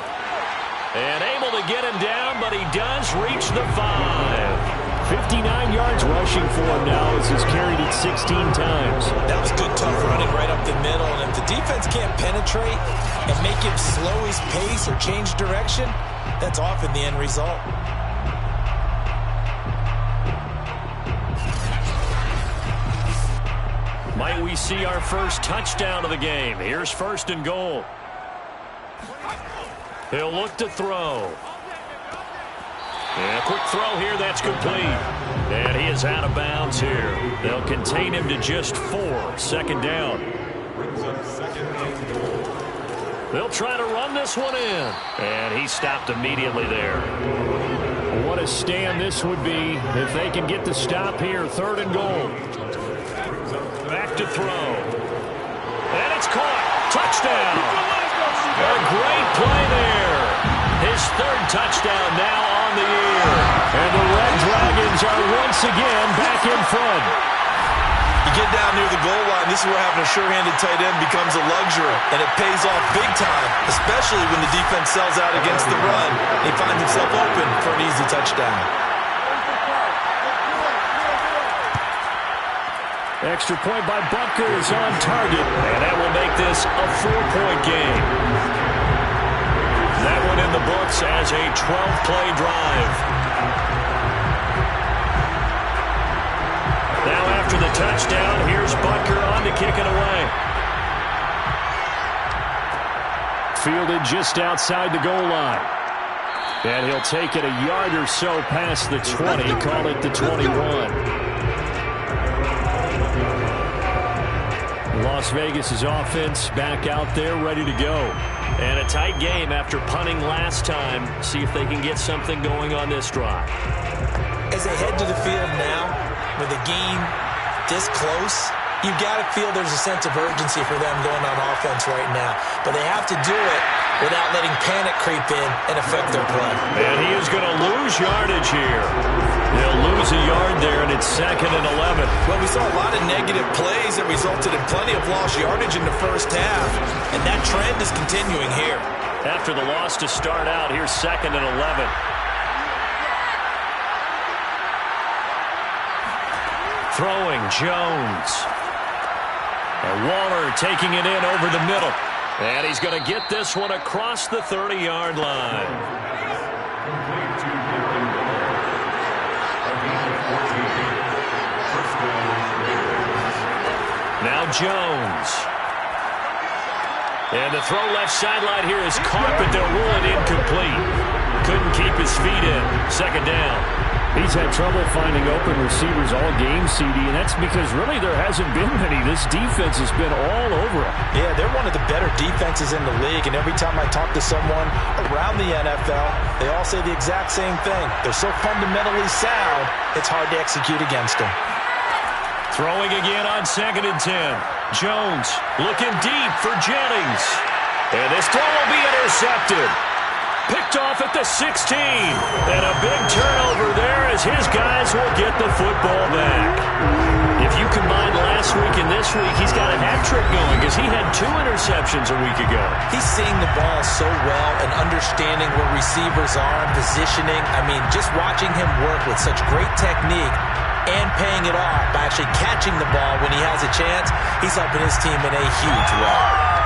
And able to get him down, but he does reach the 5. 59 yards rushing for him now as he's carried it 16 times. That was good, tough running right up the middle. And if the defense can't penetrate and make him slow his pace or change direction, that's often the end result. Might we see our first touchdown of the game? Here's 1st and goal. He'll look to throw. And a quick throw here, that's complete. And he is out of bounds here. They'll contain him to just 4. 2nd down. They'll try to run this one in. And he stopped immediately there. What a stand this would be if they can get the stop here. 3rd and goal. Back to throw. And it's caught. Touchdown. A great play there. His 3rd touchdown now on the year. And the Red Dragons are once again back in front. You get down near the goal line, this is where having a sure-handed tight end becomes a luxury, and it pays off big time, especially when the defense sells out against the run. He finds himself open for an easy touchdown. Extra point by Butker is on target. And that will make this a 4-point game. That one in the books as a 12-play drive. Now after the touchdown, here's Butker on to kick it away. Fielded just outside the goal line. And he'll take it a yard or so past the 20, call it the 21. Las Vegas' offense back out there ready to go. And a tight game after punting last time. See if they can get something going on this drive. As they head to the field now, with the game this close, you got to feel there's a sense of urgency for them going on offense right now. But they have to do it without letting panic creep in and affect their play. And he is going to lose yardage here. They'll lose a yard there, and it's 2nd and 11. Well, we saw a lot of negative plays that resulted in plenty of lost yardage in the first half, and that trend is continuing here. After the loss to start out, here's 2nd and 11. Throwing, Jones. And Waller taking it in over the middle. And he's going to get this one across the 30-yard line. Now Jones. And the throw left sideline here is caught, but they'll rule it incomplete. Couldn't keep his feet in. 2nd down. He's had trouble finding open receivers all game, CD, and that's because really there hasn't been many. This defense has been all over him. Yeah, they're one of the better defenses in the league, and every time I talk to someone around the NFL, they all say the exact same thing. They're so fundamentally sound, it's hard to execute against them. Throwing again on 2nd and 10. Jones looking deep for Jennings. And this throw will be intercepted. Picked off at the 16. And a big turnover there as his guys will get the football back. If you combine last week and this week, he's got a hat trick going because he had 2 interceptions a week ago. He's seeing the ball so well and understanding where receivers are and positioning. I mean, just watching him work with such great technique and paying it off by actually catching the ball when he has a chance, he's helping his team in a huge way.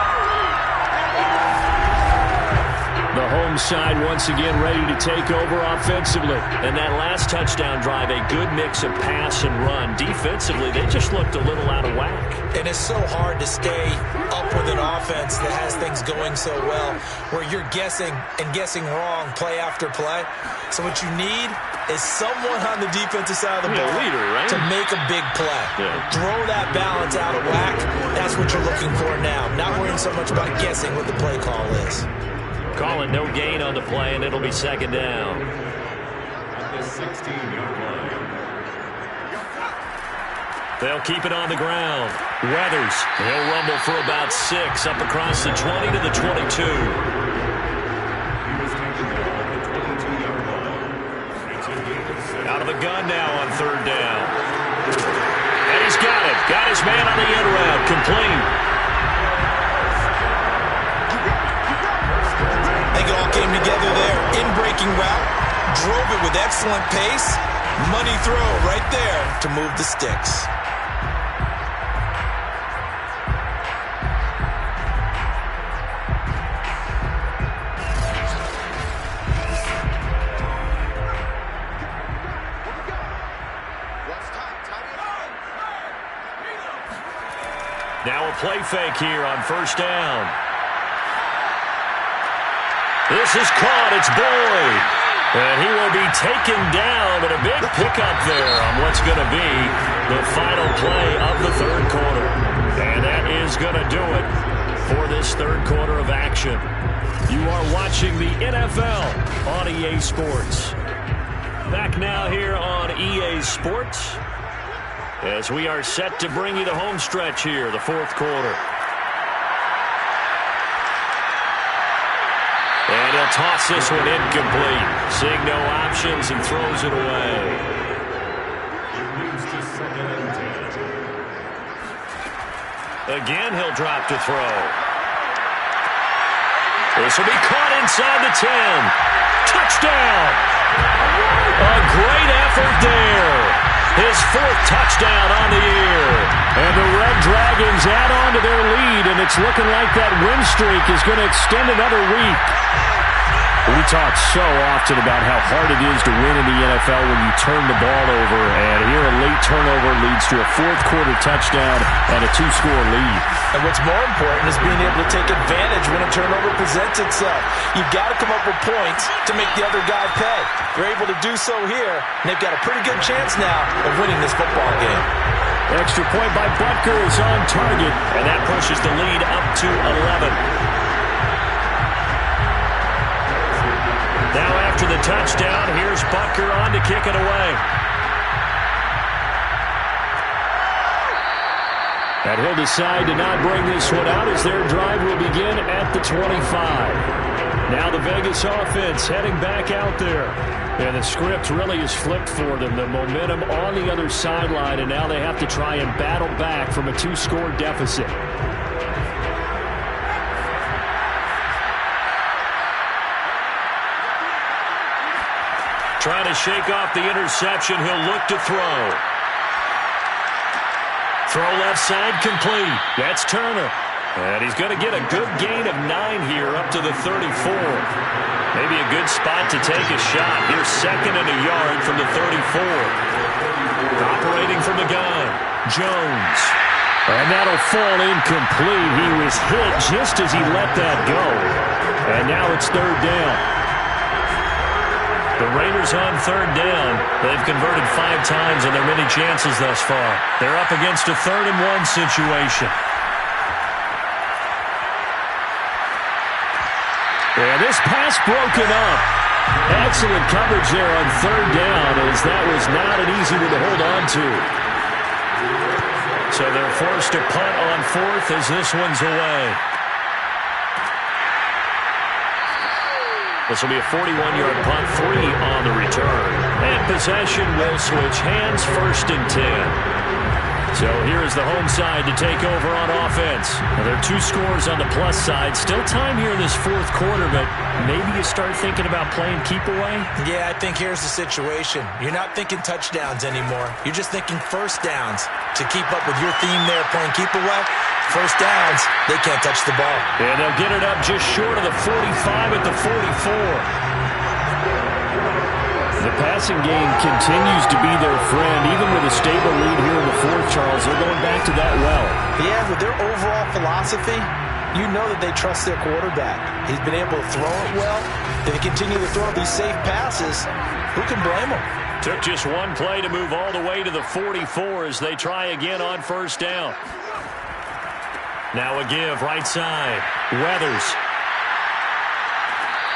The home side once again ready to take over offensively. And that last touchdown drive, a good mix of pass and run. Defensively, they just looked a little out of whack. And it's so hard to stay up with an offense that has things going so well, where you're guessing and guessing wrong play after play. So what you need is someone on the defensive side of the ball leader, right? to make a big play. Yeah. Throw that balance out of whack. That's what you're looking for now. Not worrying so much about guessing what the play call is. Call it no gain on the play, and it'll be second down. At the 16-yard line. They'll keep it on the ground. Weathers, he'll rumble for about 6, up across the 20 to the 22. He was taken down at the 22-yard line. It's a gain of 7. Out of the gun now on third down. And he's got it. Got his man on the end route. Complete. I think it all came together there. In-breaking route. Drove it with excellent pace. Money throw right there to move the sticks. Now a play fake here on first down. This is caught. It's Boyd. And he will be taken down, but a big pickup there on what's going to be the final play of the third quarter. And that is going to do it for this third quarter of action. You are watching the NFL on EA Sports. Back now here on EA Sports, as we are set to bring you the home stretch here, the fourth quarter. And he'll toss this one incomplete. Seeing no options and throws it away. It moves to 2nd and 10. Again, he'll drop to throw. This will be caught inside the 10. Touchdown! A great effort there. His 4th touchdown on the year. And the Red Dragons add on to their lead, and it's looking like that win streak is going to extend another week. We talk so often about how hard it is to win in the NFL when you turn the ball over, and here a late turnover leads to a fourth quarter touchdown and a 2-score lead. And what's more important is being able to take advantage when a turnover presents itself. You've got to come up with points to make the other guy pay. They're able to do so here, and they've got a pretty good chance now of winning this football game. Extra point by Butker is on target, and that pushes the lead up to 11. Now after the touchdown, here's Butker on to kick it away. And he'll decide to not bring this one out as their drive will begin at the 25. Now the Vegas offense heading back out there. And the script really is flipped for them. The momentum on the other sideline, and now they have to try and battle back from a 2-score deficit. Trying to shake off the interception. He'll look to throw. Throw left side complete. That's Turner. And he's going to get a good gain of 9 here up to the 34. Maybe a good spot to take a shot. Here's 2nd and a yard from the 34. Operating from the gun, Jones. And that'll fall incomplete. He was hit just as he let that go. And now it's third down. The Raiders on third down. They've converted 5 times in their many chances thus far. They're up against a 3rd and 1 situation. And this pass broken up. Excellent coverage there on third down, as that was not an easy one to hold on to. So they're forced to punt on 4th as this one's away. This will be a 41-yard punt, 3 on the return. And possession will switch hands, 1st and 10. So here is the home side to take over on offense. Now, there are 2 scores on the plus side. Still time here in this fourth quarter, but maybe you start thinking about playing keep away? Yeah, I think here's the situation. You're not thinking touchdowns anymore. You're just thinking first downs. To keep up with your theme there, playing keep away, first downs, they can't touch the ball. And they'll get it up just short of the 45 at the 44. The passing game continues to be their friend. Even with a stable lead here in the fourth, Charles, they're going back to that well. Yeah, with their overall philosophy, you know that they trust their quarterback. He's been able to throw it well. If they continue to throw these safe passes, who can blame them? Took just one play to move all the way to the 44 as they try again on first down. Now a give right side. Weathers.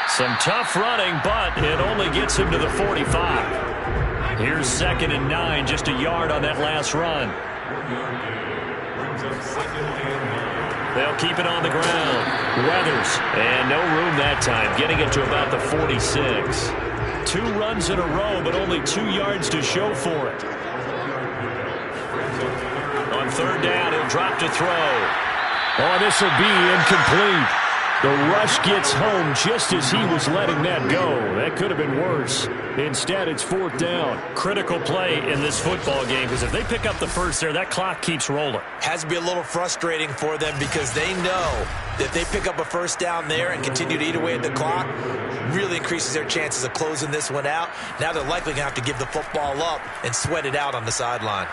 Some tough running, but it only gets him to the 45. Here's 2nd and 9, just a yard on that last run. They'll keep it on the ground. Weathers, and no room that time, getting it to about the 46. 2 runs in a row, but only 2 yards to show for it. On 3rd down, he'll drop to throw. Oh, this will be incomplete. The rush gets home just as he was letting that go. That could have been worse. Instead, it's 4th down. Critical play in this football game, because if they pick up the first there, that clock keeps rolling. Has to be a little frustrating for them because they know that they pick up a first down there and continue to eat away at the clock, really increases their chances of closing this one out. Now they're likely going to have to give the football up and sweat it out on the sideline.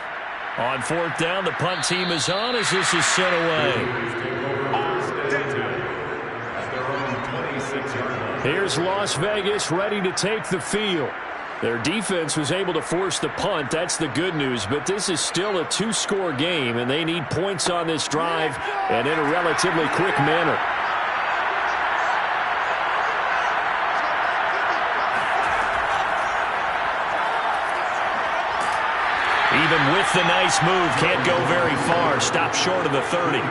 On 4th down, the punt team is on as this is sent away. Here's Las Vegas ready to take the field. Their defense was able to force the punt. That's the good news. But this is still a 2-score game, and they need points on this drive and in a relatively quick manner. Even with the nice move, can't go very far. Stop short of the 30.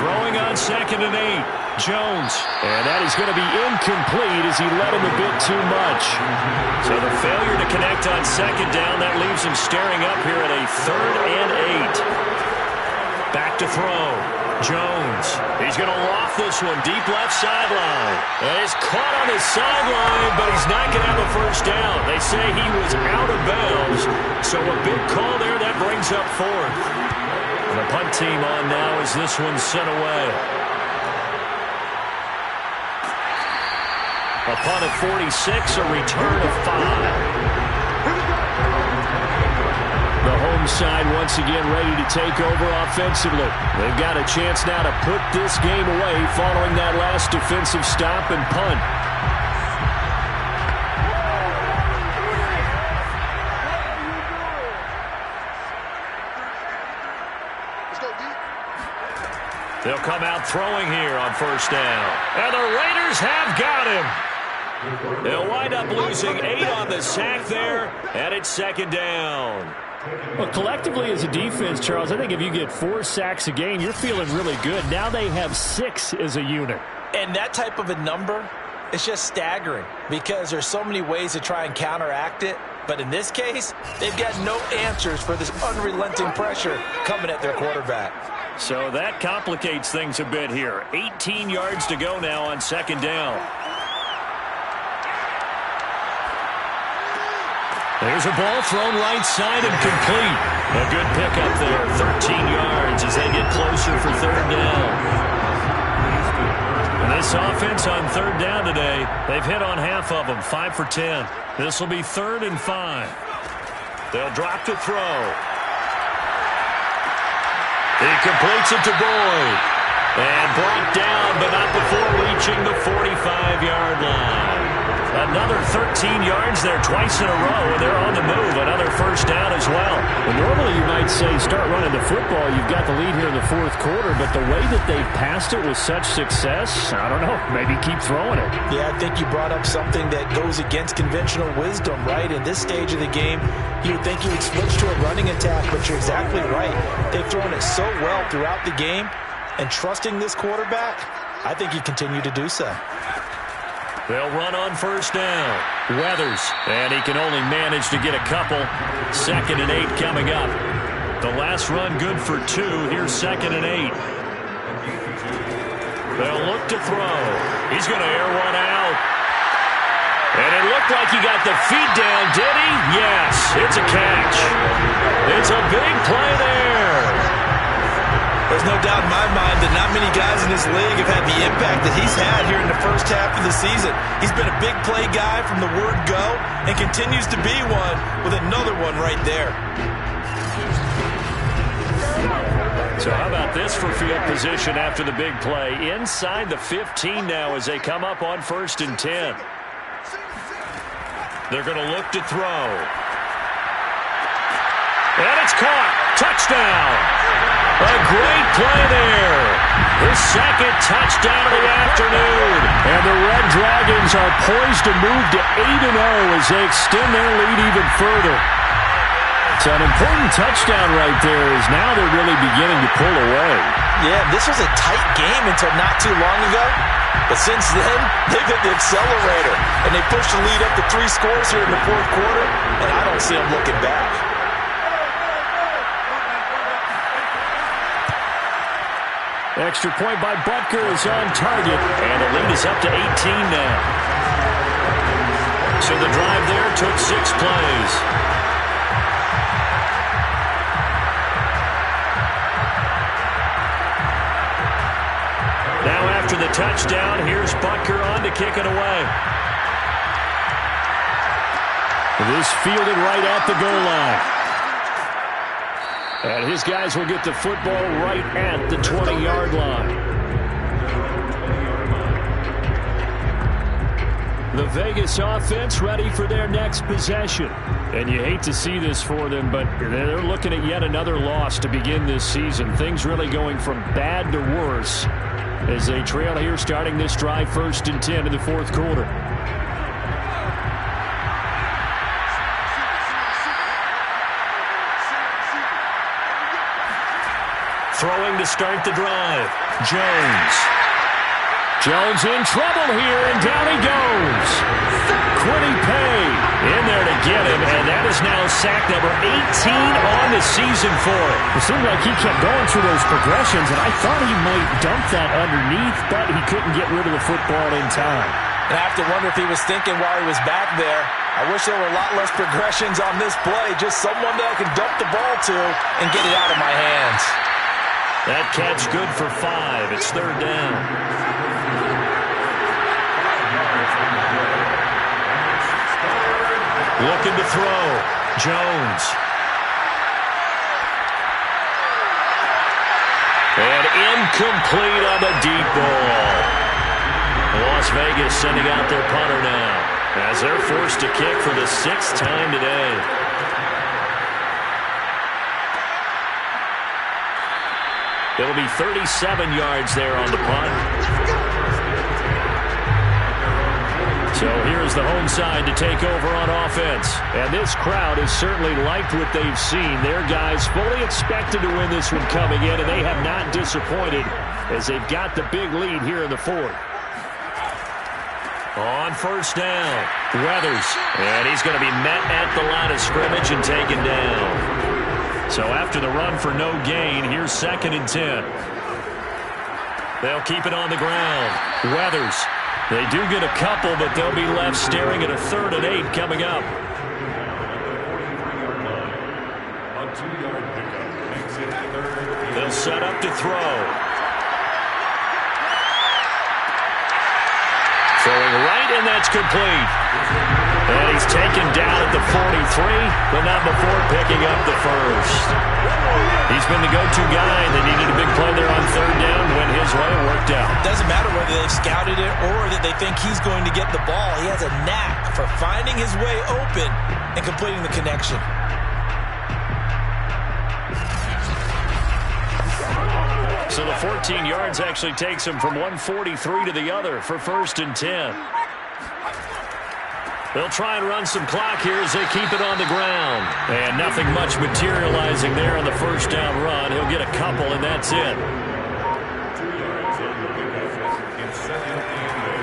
Throwing on 2nd and 8. Jones. And that is going to be incomplete as he led him a bit too much. So the failure to connect on 2nd down, that leaves him staring up here at a 3rd and 8. Back to throw. Jones. He's going to loft this one deep left sideline. And it's caught on his sideline, but he's not going to have a first down. They say he was out of bounds. So a big call there. That brings up 4th. And the punt team on now as this one's sent away. A punt at 46, a return of 5. The home side once again ready to take over offensively. They've got a chance now to put this game away following that last defensive stop and punt. They'll come out throwing here on first down. And the Raiders have got him. They'll wind up losing 8 on the sack there, and it's 2nd down. Well, collectively as a defense, Charles, I think if you get 4 sacks a game, you're feeling really good. Now they have 6 as a unit. And that type of a number is just staggering because there's so many ways to try and counteract it. But in this case, they've got no answers for this unrelenting pressure coming at their quarterback. So that complicates things a bit here. 18 yards to go now on 2nd down. There's a ball thrown right side and complete. A good pickup there. 13 yards as they get closer for 3rd down. And this offense on 3rd down today, they've hit on half of them, 5 for 10. This will be 3rd and 5. They'll drop to throw. He completes it to Boyd. And brought down, but not before reaching the 45-yard line. Another 13 yards there twice in a row, and they're on the move. Another first down as well. Well, normally you might say start running the football. You've got the lead here in the 4th quarter, but the way that they've passed it with such success, I don't know, maybe keep throwing it. Yeah, I think you brought up something that goes against conventional wisdom, right? In this stage of the game, you would think you would switch to a running attack, but you're exactly right. They've thrown it so well throughout the game, and trusting this quarterback, I think you continue to do so. They'll run on first down. Weathers, and he can only manage to get a couple. 2nd and 8 coming up. The last run good for 2. Here's 2nd and 8. They'll look to throw. He's going to air one out. And it looked like he got the feet down, did he? Yes, it's a catch. It's a big play there. There's no doubt in my mind that not many guys in this league have had the impact that he's had here in the first half of the season. He's been a big play guy from the word go and continues to be one with another one right there. So how about this for field position after the big play? Inside the 15 now as they come up on 1st and 10. They're going to look to throw. And it's caught. Touchdown. A great play there. His second touchdown of the afternoon. And the Red Dragons are poised to move to 8-0 as they extend their lead even further. So an important touchdown right there is now they're really beginning to pull away. Yeah, this was a tight game until not too long ago. But since then, they've hit the accelerator. And they pushed the lead up to 3 scores here in the 4th quarter. And I don't see them looking back. Extra point by Butker is on target, and the lead is up to 18 now. So the drive there took 6 plays. Now after the touchdown, here's Butker on to kick it away. This fielded right at the goal line. And his guys will get the football right at the 20-yard line. The Vegas offense ready for their next possession. And you hate to see this for them, but they're looking at yet another loss to begin this season. Things really going from bad to worse as they trail here starting this drive 1st and 10 in the 4th quarter. Throwing to start the drive. Jones. Jones in trouble here, and down he goes. Quiddy Pay in there to get him, and that is now sack number 18 on the season for him. It seemed like he kept going through those progressions, and I thought he might dump that underneath, but he couldn't get rid of the football in time. And I have to wonder if he was thinking while he was back there, I wish there were a lot less progressions on this play, just someone that I can dump the ball to and get it out of my hands. That catch good for 5. It's 3rd down. Looking to throw. Jones. And incomplete on the deep ball. Las Vegas sending out their punter now as they're forced to kick for the 6th time today. It'll be 37 yards there on the punt. So here's the home side to take over on offense. And this crowd has certainly liked what they've seen. Their guys fully expected to win this one coming in, and they have not disappointed as they've got the big lead here in the 4th. On 1st down, Weathers. And he's going to be met at the line of scrimmage and taken down. So after the run for no gain, here's 2nd and 10. They'll keep it on the ground. Weathers. They do get a couple, but they'll be left staring at a 3rd and 8 coming up. They'll set up to throw. Throwing right, and that's complete. And he's taken down at the 43, but not before picking up the 1st. He's been the go-to guy. They needed a big play there on 3rd down. Went his way. It worked out. It doesn't matter whether they've scouted it or that they think he's going to get the ball. He has a knack for finding his way open and completing the connection. So the 14 yards actually takes him from 143 to the other for 1st and 10. They'll try and run some clock here as they keep it on the ground. And nothing much materializing there on the 1st down run. He'll get a couple, and that's it.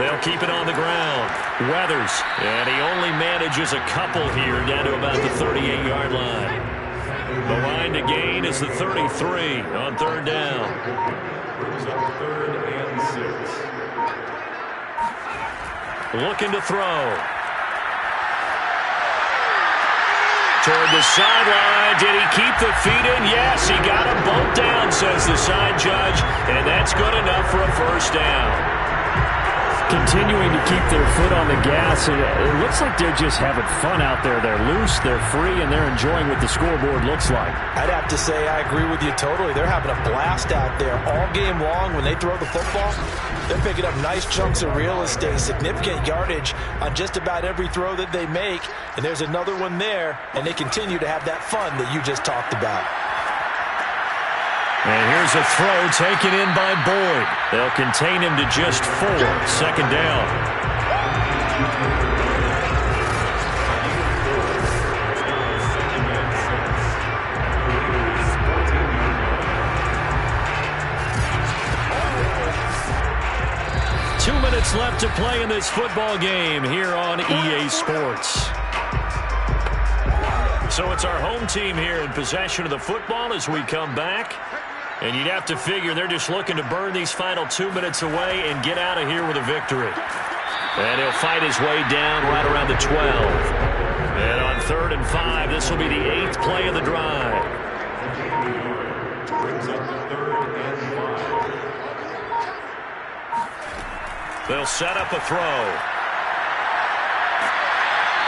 They'll keep it on the ground. Weathers. And he only manages a couple here down to about the 38-yard line. The line to gain is the 33 on 3rd down. 3rd and 6. Looking to throw. toward the sideline. Did he keep the feet in? Yes, he got them both down, says the side judge, and that's good enough for a first down. Continuing to keep their foot on the gas, and it looks like they're just having fun out there. They're loose, they're free, and they're enjoying what the scoreboard looks like. I'd have to say I agree with you totally. They're having a blast out there all game long. When they throw the football, they're picking up nice chunks of real estate, significant yardage on just about every throw that they make. And there's another one there, and they continue to have that fun that you just talked about. And here's a throw taken in by Boyd. They'll contain him to just 4. Second down. Two minutes left to play in this football game here on EA Sports. So it's our home team here in possession of the football as we come back. And you'd have to figure they're just looking to burn these final 2 minutes away and get out of here with a victory. And he'll fight his way down right around the 12. And on 3rd and 5, this will be the 8th play of the drive. They'll set up a throw.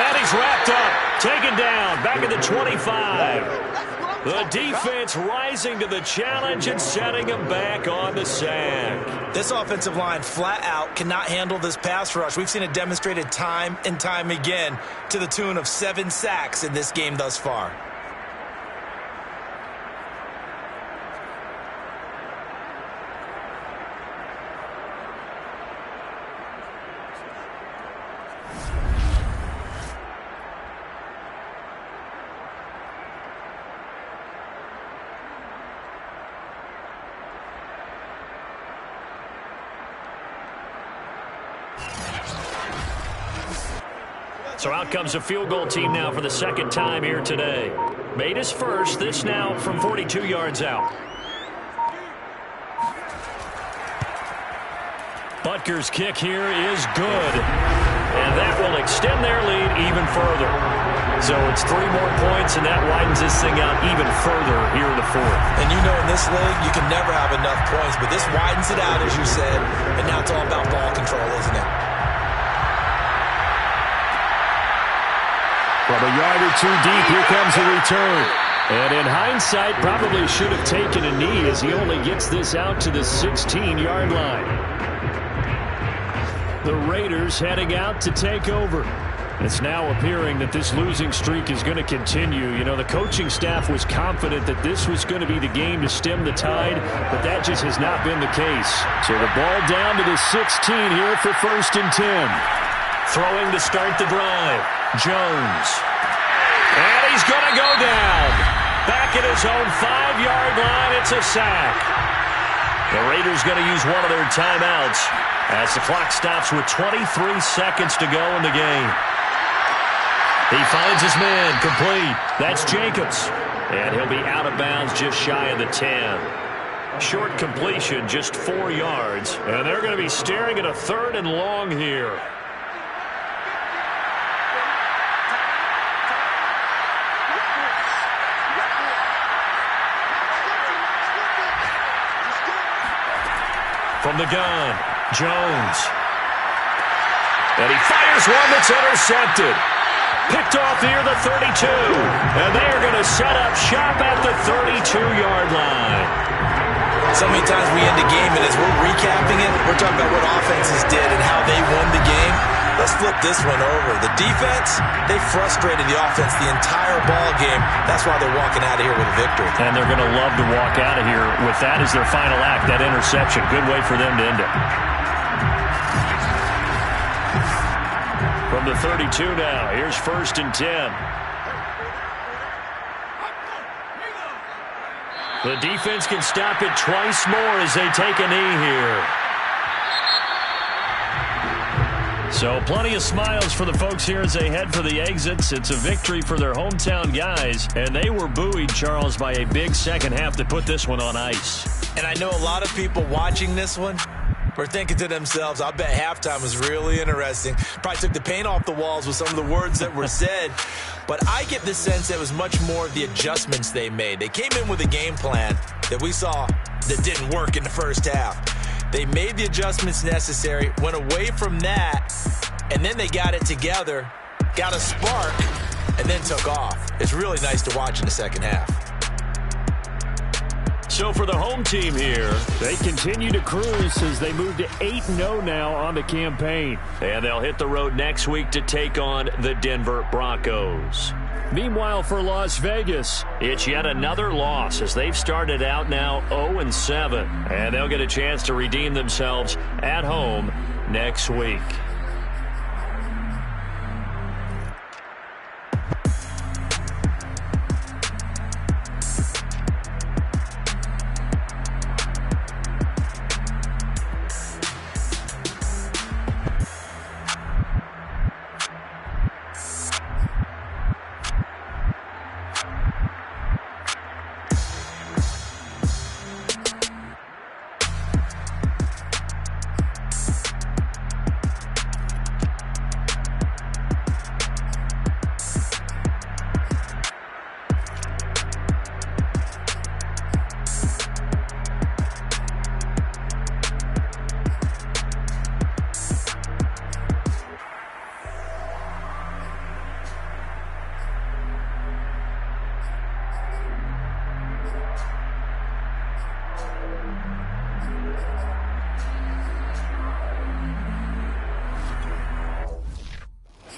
And he's wrapped up, taken down, back at the 25. The defense rising to the challenge and setting him back on the sack. This offensive line flat out cannot handle this pass rush. We've seen it demonstrated time and time again to the tune of 7 sacks in this game thus far. So out comes a field goal team now for the second time here today. Made his first, this now from 42 yards out. Butker's kick here is good. And that will extend their lead even further. So it's 3 more points, and that widens this thing out even further here in the 4th. And you know in this league, you can never have enough points, but this widens it out, as you said, and now it's all about ball control, isn't it? From a yard or 2 deep, here comes a return. And in hindsight, probably should have taken a knee as he only gets this out to the 16-yard line. The Raiders heading out to take over. It's now appearing that this losing streak is going to continue. You know, the coaching staff was confident that this was going to be the game to stem the tide, but that just has not been the case. So the ball down to the 16 here for 1st and 10. Throwing to start the drive. Jones. And he's going to go down. Back at his own 5-yard line, it's a sack. The Raiders going to use one of their timeouts as the clock stops with 23 seconds to go in the game. He finds his man complete. That's Jacobs. And he'll be out of bounds just shy of the 10. Short completion, just 4 yards. And they're going to be staring at a 3rd and long here. From the gun, Jones. And he fires one that's intercepted. Picked off here, the 32. And they are going to set up shop at the 32-yard line. So many times we end a game, and as we're recapping it, we're talking about what offenses did and how they won the game. Let's flip this one over. The defense, they frustrated the offense the entire ball game. That's why they're walking out of here with a victory. And they're going to love to walk out of here with that as their final act, that interception. Good way for them to end it. From the 32 now, here's 1st and 10. The defense can stop it twice more as they take a knee here. So plenty of smiles for the folks here as they head for the exits. It's a victory for their hometown guys, and they were buoyed, Charles, by a big second half to put this one on ice. And I know a lot of people watching this one were thinking to themselves, I bet halftime was really interesting. Probably took the paint off the walls with some of the words that were said. but I get the sense it was much more of the adjustments they made. They came in with a game plan that we saw that didn't work in the first half. They made the adjustments necessary, went away from that, and then they got it together, got a spark, and then took off. It's really nice to watch in the second half. So for the home team here, they continue to cruise as they move to 8-0 now on the campaign. And they'll hit the road next week to take on the Denver Broncos. Meanwhile, for Las Vegas, it's yet another loss as they've started out now 0-7. And they'll get a chance to redeem themselves at home next week.